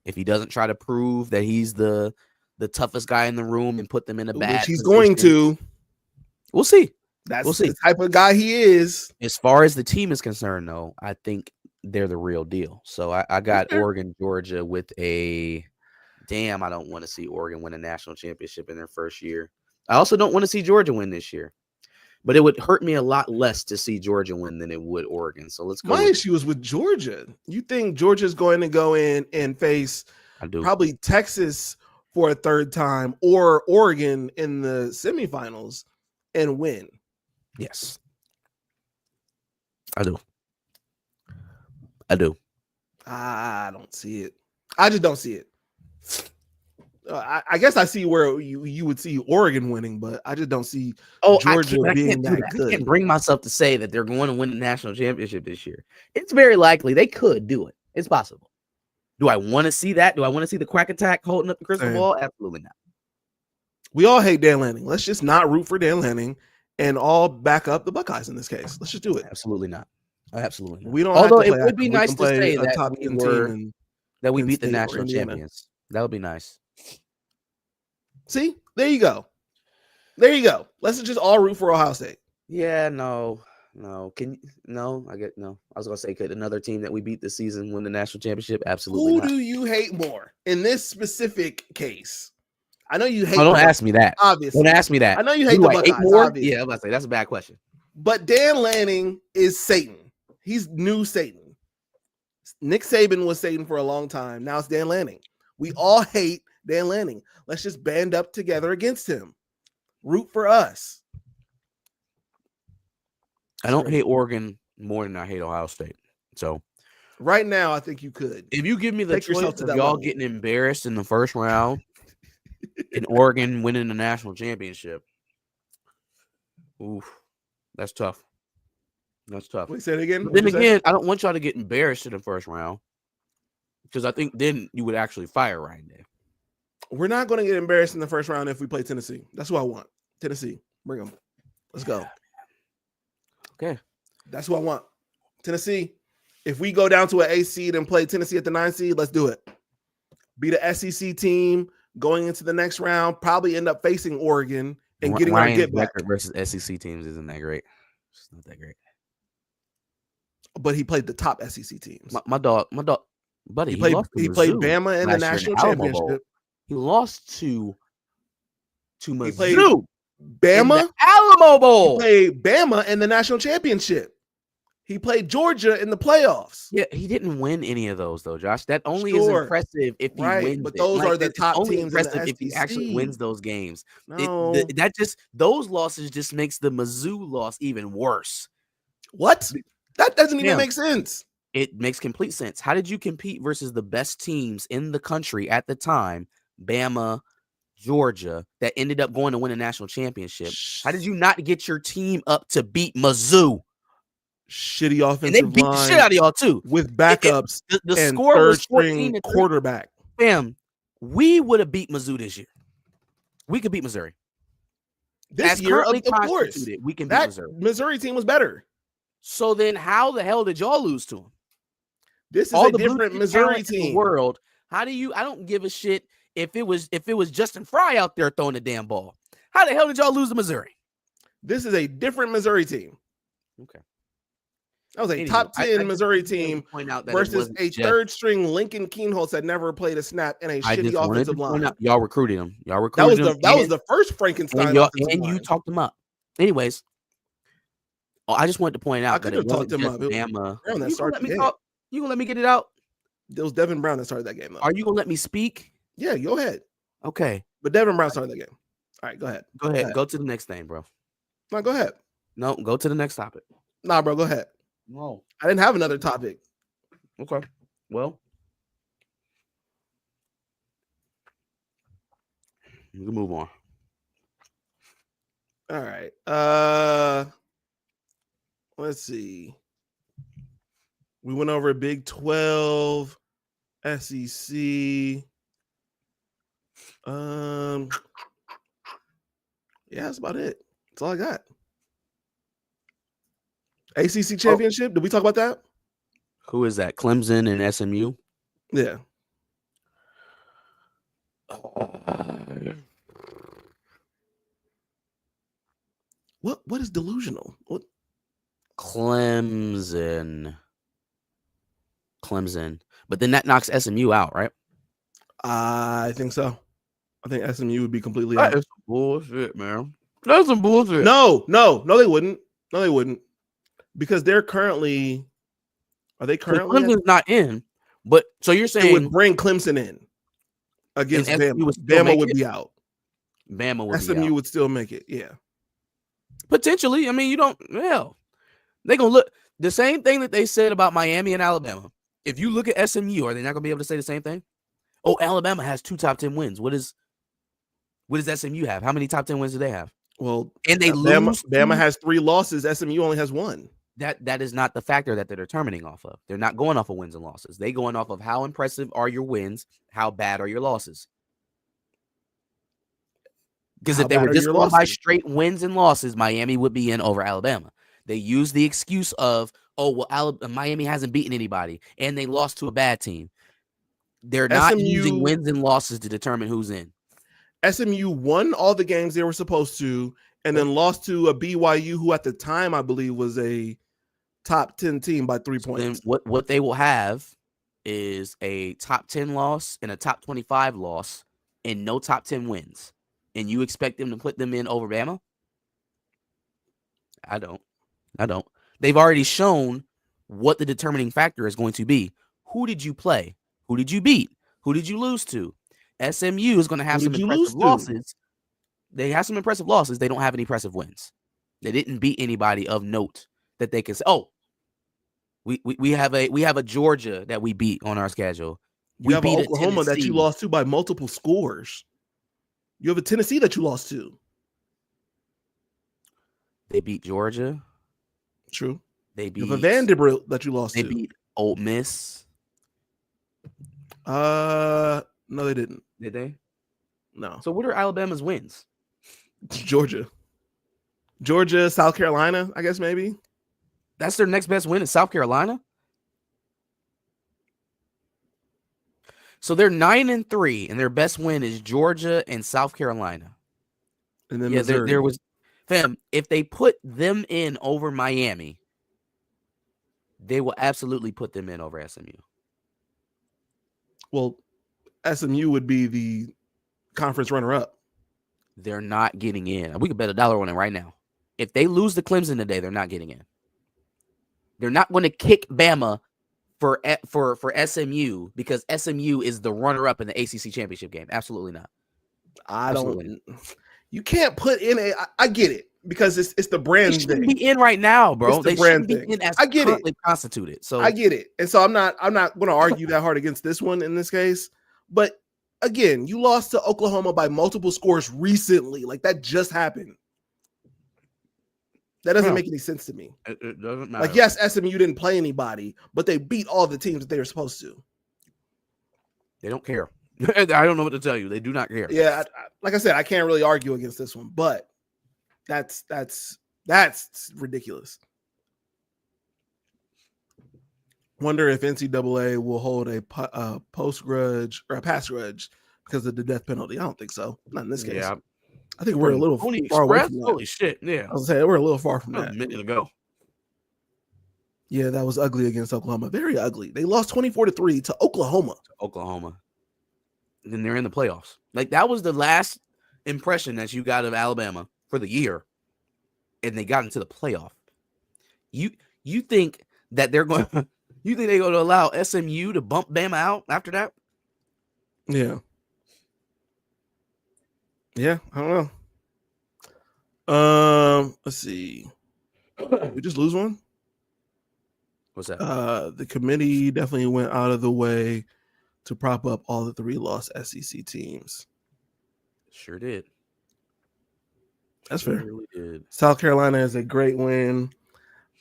B: if he doesn't try to prove that he's the toughest guy in the room and put them in a bad
A: which he's
B: position,
A: going to.
B: We'll see.
A: We'll see the type of guy he is.
B: As far as the team is concerned, though, I think they're the real deal. So I got Oregon, Georgia with a damn. I don't want to see Oregon win a national championship in their first year. I also don't want to see Georgia win this year. But it would hurt me a lot less to see Georgia win than it would Oregon. So let's go.
A: My issue is with Georgia. You think Georgia's going to go in and face probably Texas for a third time or Oregon in the semifinals and win?
B: Yes. I do. I
A: don't see it. I just don't see it. I guess I see where you would see Oregon winning, but I just don't see Georgia being that good.
B: I can't bring myself to say that they're going to win the national championship this year. It's very likely they could do it. It's possible. Do I want to see that? Do I want to see the quack attack holding up the crystal ball? Absolutely not.
A: We all hate Dan Lanning. Let's just not root for Dan Lanning and all back up the Buckeyes in this case. Let's just do it.
B: Absolutely not. Absolutely not.
A: We don't.
B: Although it would be nice to say that we beat the national champions. That would be nice.
A: See, there you go. Let's just all root for Ohio State.
B: Yeah, no. I was gonna say, could another team that we beat this season win the national championship? Absolutely.
A: Who do you hate more in this specific case? I know you hate.
B: Don't ask me that.
A: Obviously,
B: don't ask me that.
A: I know you hate the Buckeyes.
B: More? Yeah, I'm about to say that's a bad question.
A: But Dan Lanning is Satan. He's new Satan. Nick Saban was Satan for a long time. Now it's Dan Lanning. We all hate Dan Lanning. Let's just band up together against him. Root for us.
B: I don't hate Oregon more than I hate Ohio State. So
A: right now, I think you could.
B: If you give me the choice of y'all getting embarrassed in the first round and Oregon winning the national championship, oof, that's tough. That's tough.
A: Wait, say it again.
B: Then again, I don't want y'all to get embarrassed in the first round because I think then you would actually fire Ryan Day.
A: We're not going to get embarrassed in the first round if we play Tennessee. That's what I want. Tennessee, bring them. Let's go.
B: Okay.
A: That's what I want. Tennessee. If we go down to an 8 seed and play Tennessee at the 9 seed, let's do it. Be the SEC team going into the next round. Probably end up facing Oregon and getting our get back.
B: Versus SEC teams isn't that great. It's not that great.
A: But he played the top SEC teams.
B: My dog, buddy.
A: He played Bama in the national championship.
B: He lost to Mizzou.
A: He played Bama
B: in the Alamo Bowl.
A: He played Bama in the national championship. He played Georgia in the playoffs.
B: Yeah, he didn't win any of those though, Josh. That only is impressive if he wins.
A: But those are the top
B: only
A: teams.
B: Impressive
A: in the
B: if he actually wins those games.
A: No.
B: Those losses just makes the Mizzou loss even worse.
A: What? That doesn't even make sense.
B: It makes complete sense. How did you compete versus the best teams in the country at the time? Bama, Georgia, that ended up going to win a national championship. How did you not get your team up to beat Mizzou?
A: Shitty offensive
B: and they beat the shit out of y'all too
A: with backups.
B: The
A: and
B: score
A: third
B: was
A: string quarterback.
B: Bam, we would have beat Mizzou this year. We could beat Missouri.
A: This year, of course,
B: we can beat Missouri.
A: Missouri team was better.
B: So then, how the hell did y'all lose to them?
A: This is all a different Missouri team
B: in the world. How do you? I don't give a shit if it was Justin Fry out there throwing the damn ball. How the hell did y'all lose to Missouri?
A: This is a different Missouri team.
B: Okay.
A: That was a
B: Anyway,
A: top 10
B: I
A: Missouri
B: just wanted to
A: team
B: point out that it
A: versus
B: wasn't
A: a
B: just-
A: third-string Lincoln Keenholz that never played a snap and a
B: I
A: shitty
B: just wanted
A: offensive
B: to point
A: line.
B: out y'all recruited him. Y'all
A: That
B: recruited
A: was
B: him.
A: that was the first Frankenstein offensive
B: and
A: line.
B: you talked him up. Anyways, I just wanted to point out that it wasn't just Bama.
A: Brown that
B: You gonna
A: started
B: let
A: the
B: me
A: game.
B: talk? You gonna let me get it out?
A: It was Devin Brown that started that game, though.
B: Are you gonna let me speak?
A: Yeah, go ahead.
B: Okay.
A: But Devin Brown started that game. All right, go ahead.
B: Go ahead. Go to the next thing, bro.
A: No, go ahead.
B: No, go to the next topic.
A: Nah, bro, go ahead.
B: No.
A: I didn't have another topic.
B: Okay. Well, we can move on.
A: All right. Let's see. We went over Big 12, SEC. Yeah, that's about it. That's all I got. ACC championship. Did we talk about that?
B: Who is that? Clemson and SMU?
A: Yeah. What is delusional? What?
B: Clemson. But then that knocks SMU out, right?
A: I think so. I think SMU would be completely out.
B: That is bullshit, man. That's some bullshit.
A: No, they wouldn't. No, they wouldn't. Because they're currently. Are they currently?
B: Clemson's not in. But so you're saying
A: it would bring Clemson in against Bama. Bama would be out.
B: Bama would
A: SMU
B: be out.
A: would still make it. Yeah.
B: Potentially. I mean, you don't. Well, they're gonna look the same thing that they said about Miami and Alabama. If you look at SMU, are they not gonna be able to say the same thing? Oh, Alabama has 2 top 10 wins. What does SMU have? How many top 10 wins do they have?
A: Well,
B: and they lose.
A: Bama has 3 losses. SMU only has 1.
B: That is not the factor that they're determining off of. They're not going off of wins and losses. They're going off of how impressive are your wins, how bad are your losses. Because if they were just going by straight wins and losses, Miami would be in over Alabama. They use the excuse of, oh, well, Miami hasn't beaten anybody, and they lost to a bad team. They're not using wins and losses to determine who's in.
A: SMU won all the games they were supposed to, and then lost to a BYU, who at the time I believe was a top 10 team by 3 points.
B: Then what they will have is a top 10 loss and a top 25 loss and no top 10 wins. And you expect them to put them in over Bama? I don't. They've already shown what the determining factor is going to be. Who did you play? Who did you beat? Who did you lose to? SMU is going to have some impressive losses. They have some impressive losses. They don't have any impressive wins. They didn't beat anybody of note that they can say, oh, we have a Georgia that we beat on our schedule.
A: We have Oklahoma that you lost to by multiple scores. You have a Tennessee that you lost to.
B: They beat Georgia.
A: True.
B: They beat
A: you have a Vanderbilt that you lost to.
B: They beat Ole Miss.
A: No, they didn't.
B: Did they?
A: No.
B: So what are Alabama's wins?
A: Georgia, South Carolina, I guess maybe.
B: That's their next best win in South Carolina. So they're 9-3, and their best win is Georgia and South Carolina.
A: And then Missouri.
B: There was, fam. If they put them in over Miami, they will absolutely put them in over SMU.
A: Well, SMU would be the conference runner-up.
B: They're not getting in. We could bet $1 on it right now. If they lose to Clemson today, they're not getting in. They're not going to kick Bama for SMU because SMU is the runner-up in the ACC championship game. Absolutely not.
A: You can't put in I get it because it's the brand.
B: They shouldn't be in right now, bro.
A: They shouldn't be
B: in as
A: I get
B: currently
A: it.
B: Constituted. So
A: I get it, and so I'm not going to argue that hard against this one in this case. But again, you lost to Oklahoma by multiple scores recently. Like that just happened. That doesn't make any sense to me.
B: It doesn't matter.
A: Like, yes, SMU didn't play anybody, but they beat all the teams that they were supposed to.
B: They don't care. I don't know what to tell you. They do not care.
A: Yeah, like I said, I can't really argue against this one, but that's ridiculous. Wonder if NCAA will hold a post grudge or a pass grudge because of the death penalty. I don't think so. Not in this case.
B: Yeah,
A: I think we're a little
B: Pony
A: far away
B: Express?
A: from that.
B: Holy shit, yeah.
A: I was saying we're a little far from
B: A
A: that.
B: minute ago.
A: Yeah, that was ugly against Oklahoma. Very ugly. They lost 24-3 to Oklahoma.
B: Oklahoma. And then they're in the playoffs. Like, that was the last impression that you got of Alabama for the year. And they got into the playoff. You think that they're going you think they're going to allow SMU to bump Bama out after that?
A: Yeah. Yeah, I don't know. Let's see. We just lose one?
B: What's that?
A: The committee definitely went out of the way to prop up all the 3 lost SEC teams.
B: Sure did.
A: That's fair.
B: Really did.
A: South Carolina is a great win.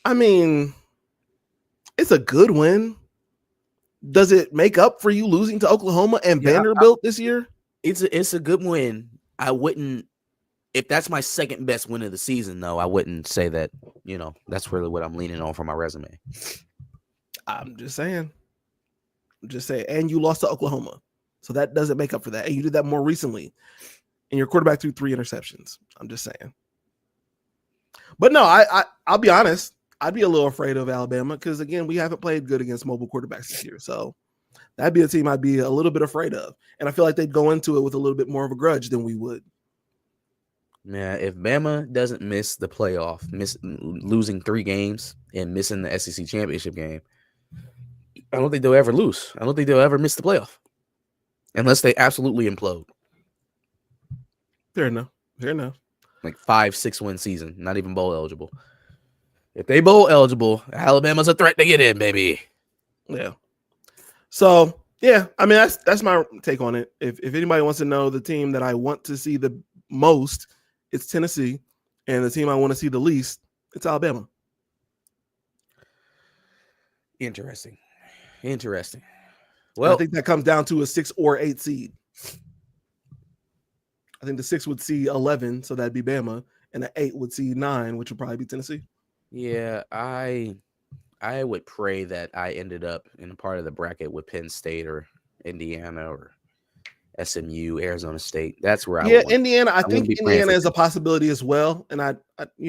A: I mean, it's a good win. Does it make up for you losing to Oklahoma and Vanderbilt this year?
B: It's a good win. I wouldn't, if that's my second best win of the season, though, I wouldn't say that, that's really what I'm leaning on for my resume.
A: I'm just saying. And you lost to Oklahoma. So that doesn't make up for that. And you did that more recently. And your quarterback threw 3 interceptions. I'm just saying. But no, I'll be honest. I'd be a little afraid of Alabama because, again, we haven't played good against mobile quarterbacks this year. So that'd be a team I'd be a little bit afraid of. And I feel like they'd go into it with a little bit more of a grudge than we would.
B: Yeah, if Bama doesn't miss the playoff, losing 3 games and missing the SEC championship game, I don't think they'll ever lose. I don't think they'll ever miss the playoff unless they absolutely implode.
A: Fair enough.
B: Like 5-6 win season, not even bowl eligible. If they bowl eligible, Alabama's a threat to get in, baby.
A: Yeah. So, yeah, I mean, that's my take on it. If anybody wants to know the team that I want to see the most, it's Tennessee. And the team I want to see the least, it's Alabama.
B: Interesting. Well,
A: I think that comes down to a 6 or 8 seed. I think the 6 would see 11, so that'd be Bama, and the 8 would see 9, which would probably be Tennessee.
B: Yeah, I would pray that I ended up in a part of the bracket with Penn State or Indiana or SMU, Arizona State. That's where I would.
A: Indiana. I think Indiana is a possibility as well, and I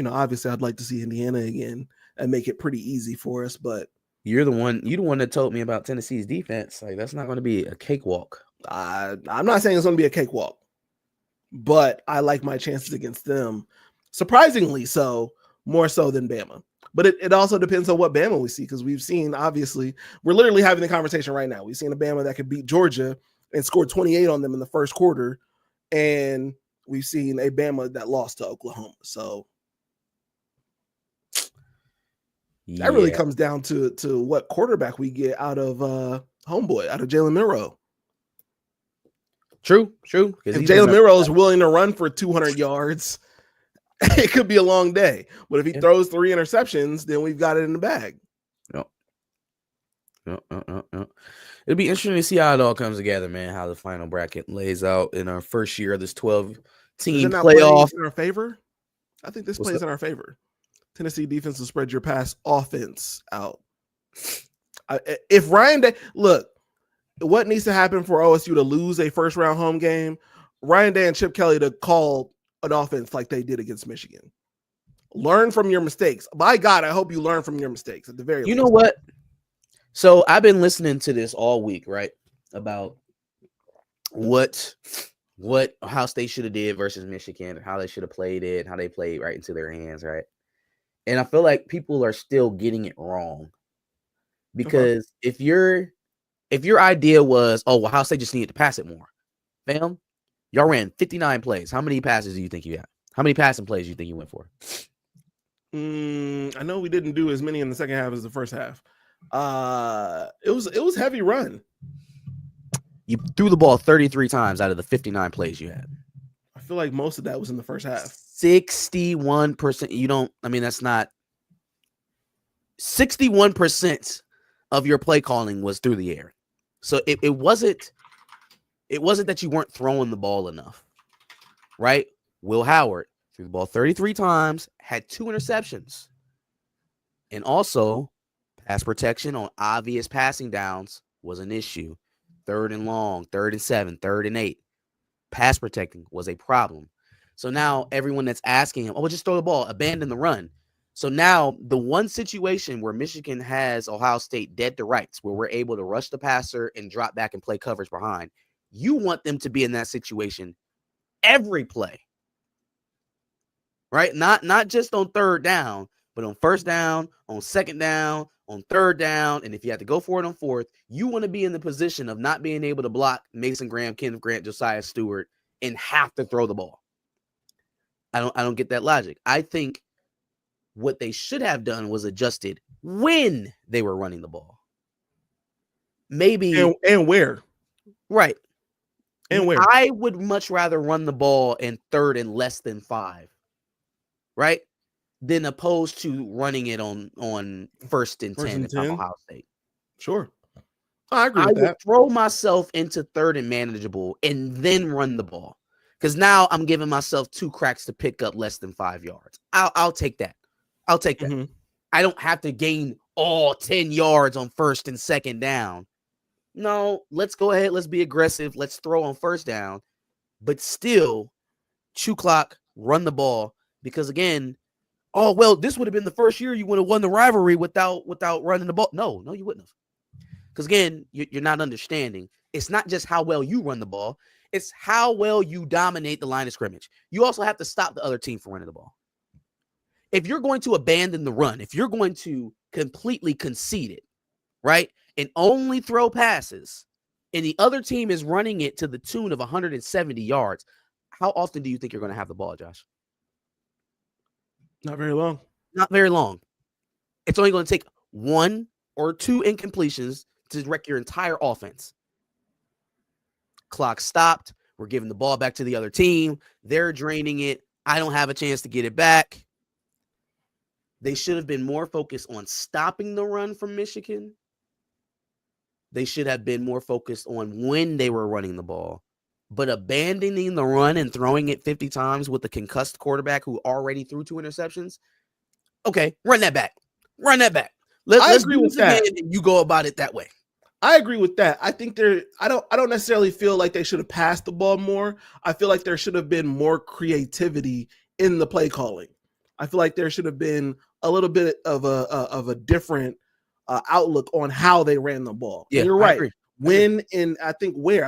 A: obviously I'd like to see Indiana again and make it pretty easy for us. But
B: you're the one that told me about Tennessee's defense. Like, that's not going to be a cakewalk.
A: I'm not saying it's going to be a cakewalk, but I like my chances against them, surprisingly so, more so than Bama. But it also depends on what Bama we see, because we've seen, obviously, we're literally having the conversation right now. We've seen a Bama that could beat Georgia and scored 28 on them in the first quarter, and we've seen a Bama that lost to Oklahoma. So that really comes down to what quarterback we get out of homeboy, out of Jalen Milroe.
B: True.
A: If Jalen Milroe is willing to run for 200 yards, it could be a long day. But if he throws 3 interceptions, then we've got it in the bag.
B: No. It'll be interesting to see how it all comes together, man, how the final bracket lays out in our first year of this 12-team playoff.
A: In our favor? I think this plays in our favor. Tennessee defense will spread your pass offense out. If Ryan Day, look, what needs to happen for OSU to lose a first-round home game? Ryan Day and Chip Kelly to call an offense like they did against Michigan. Learn from your mistakes. By God, I hope you learn from your mistakes at the very least.
B: You know what? So I've been listening to this all week, right? About what Ohio State should have did versus Michigan, how they should have played it, how they played right into their hands, right? And I feel like people are still getting it wrong. Because if your idea was, oh, Ohio State just needed to pass it more, fam, y'all ran 59 plays. How many passes do you think you had? How many passing plays do you think you went for?
A: I know we didn't do as many in the second half as the first half. It was heavy run.
B: You threw the ball 33 times out of the 59 plays you had.
A: I feel like most of that was in the first half.
B: 61%. That's not 61% of your play calling was through the air. So it wasn't that you weren't throwing the ball enough, right? Will Howard threw the ball 33 times, had 2 interceptions. And also, pass protection on obvious passing downs was an issue. 3rd and long, 3rd and 7, 3rd and 8. Pass protecting was a problem. So now everyone that's asking him, oh, well, just throw the ball, abandon the run. So now the one situation where Michigan has Ohio State dead to rights, where we're able to rush the passer and drop back and play coverage behind, you want them to be in that situation every play, right? Not just on third down, but on first down, on second down, on third down, and if you have to go for it on fourth, you want to be in the position of not being able to block Mason Graham, Kenneth Grant, Josiah Stewart, and have to throw the ball. I don't get that logic. I think what they should have done was adjusted when they were running the ball. Maybe
A: and where?
B: Right.
A: And where?
B: I would much rather run the ball in third and less than 5, right? Than opposed to running it on first and 10 if I'm Ohio State.
A: Sure. I agree with that.
B: I would throw myself into third and manageable and then run the ball. Because now I'm giving myself 2 cracks to pick up less than 5 yards. I'll take that. I'll take that. Mm-hmm. I don't have to gain all 10 yards on first and second down. No, let's go ahead. Let's be aggressive. Let's throw on first down. But still, chew clock, run the ball. Because again, oh, well, this would have been the first year you would have won the rivalry without running the ball. No, you wouldn't have. Because again, you're not understanding. It's not just how well you run the ball. It's how well you dominate the line of scrimmage. You also have to stop the other team from running the ball. If you're going to abandon the run, if you're going to completely concede it, right, and only throw passes, and the other team is running it to the tune of 170 yards, how often do you think you're going to have the ball, Josh?
A: Not very long.
B: Not very long. It's only going to take 1 or 2 incompletions to wreck your entire offense. Clock stopped. We're giving the ball back to the other team. They're draining it. I don't have a chance to get it back. They should have been more focused on stopping the run from Michigan. They should have been more focused on when they were running the ball. But abandoning the run and throwing it 50 times with a concussed quarterback who already threw 2 interceptions. Okay, run that back. Run that back. Let's agree with that. And you go about it that way.
A: I agree with that. I think I don't necessarily feel like they should have passed the ball more. I feel like there should have been more creativity in the play calling. I feel like there should have been a little bit of a different outlook on how they ran the ball.
B: Yeah,
A: you're right. I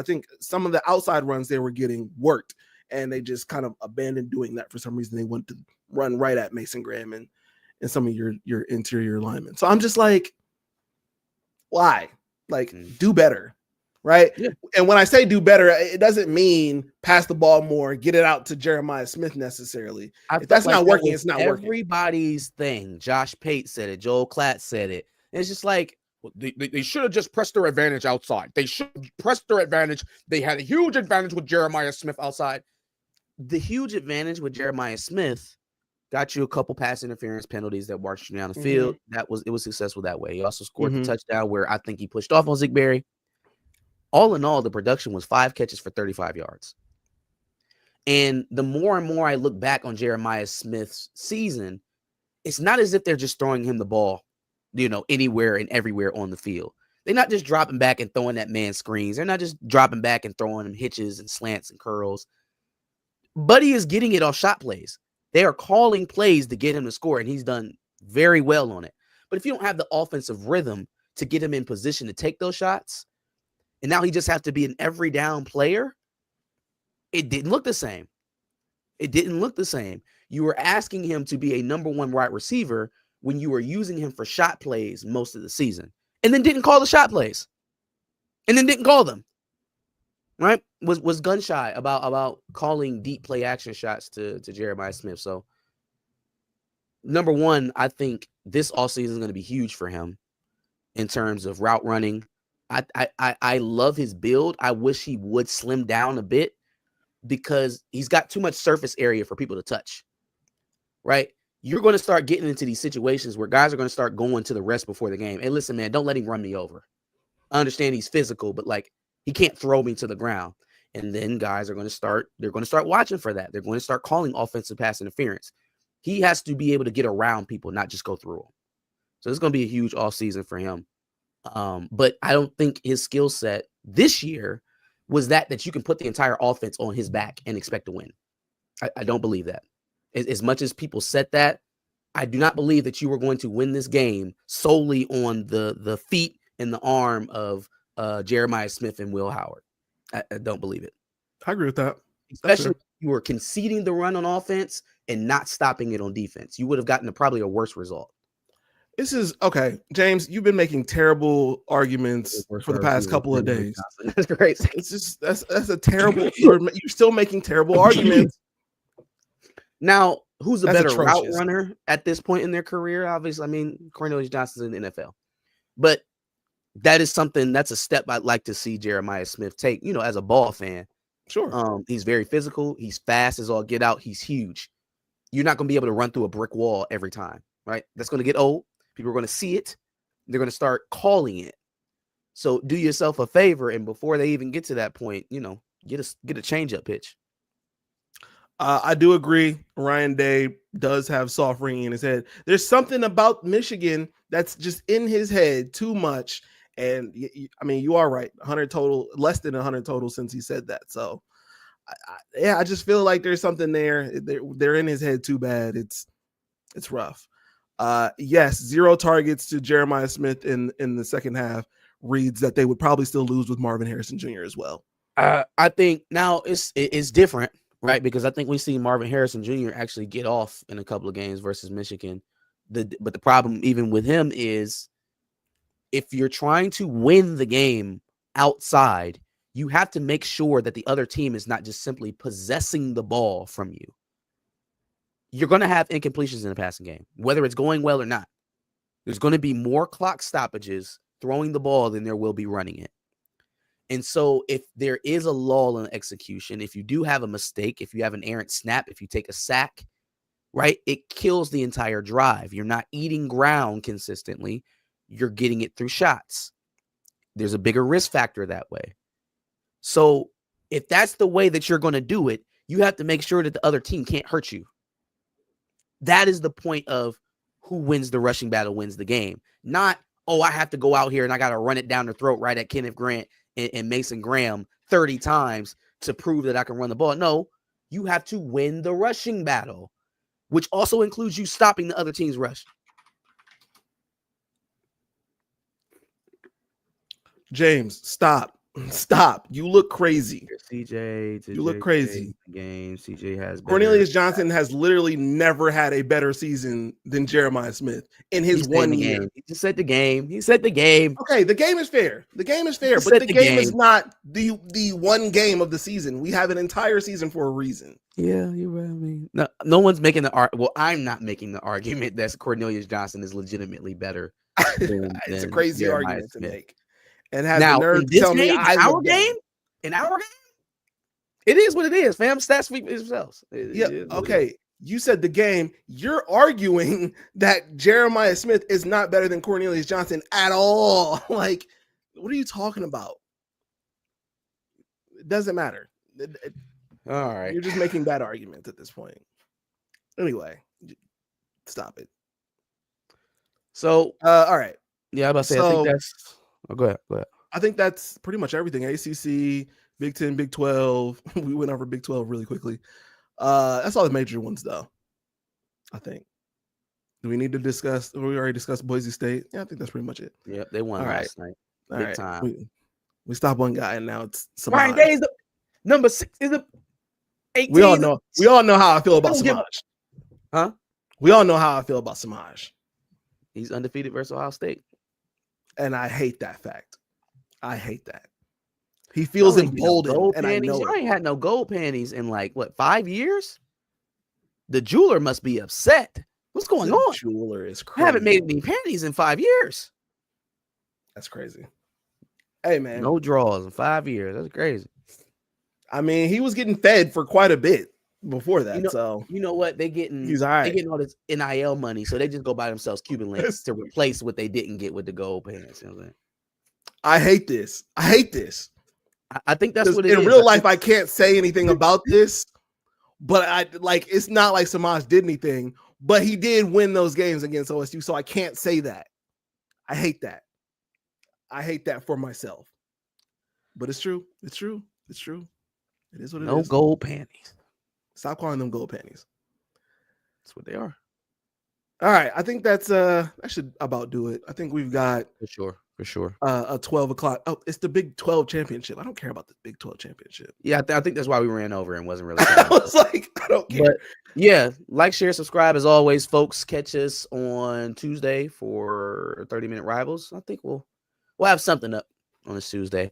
A: think some of the outside runs they were getting worked, and they just kind of abandoned doing that for some reason. They went to run right at Mason Graham and some of your interior linemen. So I'm just like, why? Like, do better, right? Yeah. And when I say do better, it doesn't mean pass the ball more, get it out to Jeremiah Smith necessarily. If that's not working, it's not working.
B: Everybody's thing. Josh Pate said it. Joel Klatt said it. And it's just like, they should have just pressed their advantage outside. They should have pressed their advantage. They had a huge advantage with Jeremiah Smith outside. The huge advantage with Jeremiah Smith got you a couple pass interference penalties that marched you down the field. It was successful that way. He also scored the touchdown where I think he pushed off on Zeke Berry. All in all, the production was 5 catches for 35 yards. And the more and more I look back on Jeremiah Smith's season, it's not as if they're just throwing him the ball, anywhere and everywhere on the field. They're not just dropping back and throwing that man screens. They're not just dropping back and throwing him hitches and slants and curls. Buddy is getting it off shot plays. They are calling plays to get him to score, and he's done very well on it. But if you don't have the offensive rhythm to get him in position to take those shots, and now he just has to be an every down player, it didn't look the same. It didn't look the same. You were asking him to be a number 1 wide receiver when you were using him for shot plays most of the season, and then didn't call the shot plays, and then didn't call them. Right? Was gun shy about calling deep play action shots to Jeremiah Smith. So, number 1, I think this offseason is going to be huge for him in terms of route running. I love his build. I wish he would slim down a bit because he's got too much surface area for people to touch. Right? You're going to start getting into these situations where guys are going to start going to the rest before the game. Hey, listen, man, don't let him run me over. I understand he's physical, but he can't throw me to the ground. And then guys they're going to start watching for that. They're going to start calling offensive pass interference. He has to be able to get around people, not just go through them. So it's going to be a huge offseason for him. But I don't think his skill set this year was that you can put the entire offense on his back and expect to win. I don't believe that. As much as people said that, I do not believe that you were going to win this game solely on the feet and the arm of Jeremiah Smith and Will Howard. I don't believe it.
A: I agree with that.
B: Especially if you were conceding the run on offense and not stopping it on defense. You would have gotten probably a worse result.
A: This is okay, James. You've been making terrible arguments for the past couple of days.
B: That's crazy.
A: It's just that's a terrible. You're still making terrible arguments.
B: Now, who's a better
A: atrocious
B: route runner at this point in their career? Obviously, I mean, Cornelius Johnson's in the NFL, but that is something. That's a step I'd like to see Jeremiah Smith take. You know, as a ball fan,
A: sure.
B: He's very physical. He's fast as all get out. He's huge. You're not going to be able to run through a brick wall every time, right? That's going to get old. People are going to see it. They're going to start calling it. So do yourself a favor, and before they even get to that point, you know, get a change-up pitch.
A: I do agree. Ryan Day does have soft ringing in his head. There's something about Michigan that's just in his head too much. And I mean, you are right. 100 total, less than 100 total since he said that. So, I just feel like there's something there. They're in his head too bad. It's rough. Yes, 0 targets to Jeremiah Smith in the second half reads that they would probably still lose with Marvin Harrison Jr. as well.
B: I think now it's different, right? Because I think we see Marvin Harrison Jr. actually get off in a couple of games versus Michigan. But the problem even with him is if you're trying to win the game outside, you have to make sure that the other team is not just simply possessing the ball from you. You're going to have incompletions in the passing game, whether it's going well or not. There's going to be more clock stoppages throwing the ball than there will be running it. And so if there is a lull in execution, if you do have a mistake, if you have an errant snap, if you take a sack, right, it kills the entire drive. You're not eating ground consistently. You're getting it through shots. There's a bigger risk factor that way. So if that's the way that you're going to do it, you have to make sure that the other team can't hurt you. That is the point of who wins the rushing battle wins the game. Not, oh, I have to go out here and I got to run it down the throat right at Kenneth Grant and Mason Graham 30 times to prove that I can run the ball. No, you have to win the rushing battle, which also includes you stopping the other team's rush.
A: James, stop. Stop. You look crazy.
B: CJ,
A: you look crazy.
B: Game. CJ has
A: Cornelius Johnson has literally never had a better season than Jeremiah Smith in his 1 year.
B: He just said the game. He said the game.
A: Okay, the game is fair. The game is fair, but the game is not the one game of the season. We have an entire season for a reason.
B: Yeah, you're right. I mean, no one's making the argument. Well, I'm not making the argument that Cornelius Johnson is legitimately better.
A: It's a crazy
B: Jeremiah
A: argument
B: Smith.
A: to make. And has
B: now,
A: the nerve
B: in this
A: to tell
B: game,
A: me I
B: our game, in our game, it is what it is. Fam, stats speak for themselves.
A: Yeah. Okay. You said the game. You're arguing that Jeremiah Smith is not better than Cornelius Johnson at all. Like, what are you talking about? It doesn't matter.
B: All right.
A: You're just making bad arguments at this point. Anyway, stop it.
B: So,
A: all right.
B: Yeah, I'm about to say, I think that's. Oh, go ahead.
A: I think that's pretty much everything. ACC, Big 10, Big 12. We went over Big 12 really quickly. That's all the major ones, though, I think. Do we need to discuss? We already discussed Boise State. Yeah, I think that's pretty much it.
B: Yeah, they won last night. Big time.
A: We stopped one guy, and now it's
B: Ryan Day is the number 6. Is the 18.
A: We all know how I feel about Samaj.
B: Huh?
A: We all know how I feel about Samaj.
B: He's undefeated versus Ohio State.
A: And I hate that fact. I hate that. He feels emboldened, and I know
B: I ain't had no gold panties in 5 years? The jeweler must be upset. What's going on?
A: The jeweler is crazy.
B: I haven't made any panties in 5 years.
A: That's crazy. Hey, man.
B: No draws in 5 years. That's crazy.
A: I mean, he was getting fed for quite a bit before that.
B: You know what? They're getting all this NIL money, so they just go buy themselves Cuban links to replace what they didn't get with the gold pants. You know what I'm saying?
A: I hate this.
B: I think that's what it is.
A: In real life, I can't say anything about this, but it's not like Samaj did anything, but he did win those games against OSU, so I can't say that. I hate that. I hate that for myself. But it's true. It's true. It is what it is.
B: No gold panties.
A: Stop calling them gold panties.
B: That's what they are.
A: All right, I think that should about do it. I think we've got
B: For sure.
A: a 12 o'clock. Oh, it's the Big 12 championship. I don't care about the Big 12 championship.
B: Yeah, I think that's why we ran over and wasn't really.
A: I was like, I don't care.
B: But yeah, like, share, subscribe as always, folks. Catch us on Tuesday for 30-minute rivals. I think we'll have something up on this Tuesday.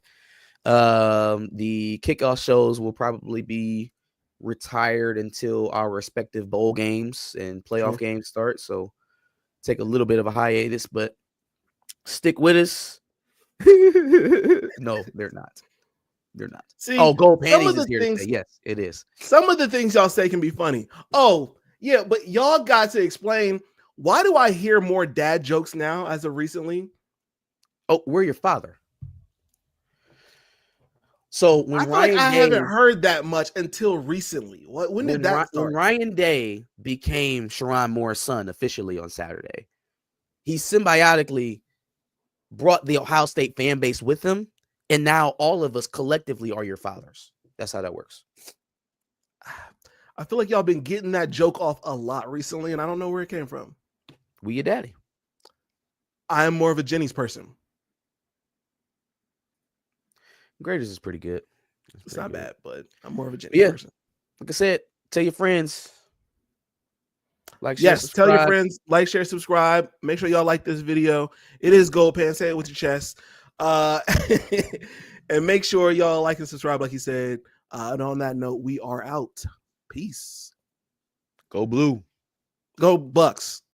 B: The kickoff shows will probably be retired until our respective bowl games and playoff games start. So take a little bit of a hiatus, but stick with us. No, they're not. They're not.
A: See,
B: Gold Panties is here to say. Yes, it is.
A: Some of the things y'all say can be funny. Oh, yeah, but y'all got to explain, why do I hear more dad jokes now as of recently?
B: Oh, we're your father. So when Ryan
A: I
B: Day,
A: haven't heard that much until recently. When did that start?
B: When Ryan Day became Sharon Moore's son officially on Saturday, he symbiotically brought the Ohio State fan base with him, and now all of us collectively are your fathers. That's how that works.
A: I feel like y'all been getting that joke off a lot recently, and I don't know where it came from.
B: We your daddy.
A: I am more of a Jenny's person.
B: Graders is pretty good.
A: It's not bad, but I'm more of a Jenny person.
B: Like I said, tell your friends. Like, share,
A: tell your friends, like, share, subscribe. Make sure y'all like this video. It is Gold Pan. Say it with your chest. And make sure y'all like and subscribe, like he said. And on that note, we are out. Peace.
B: Go Blue.
A: Go Bucks.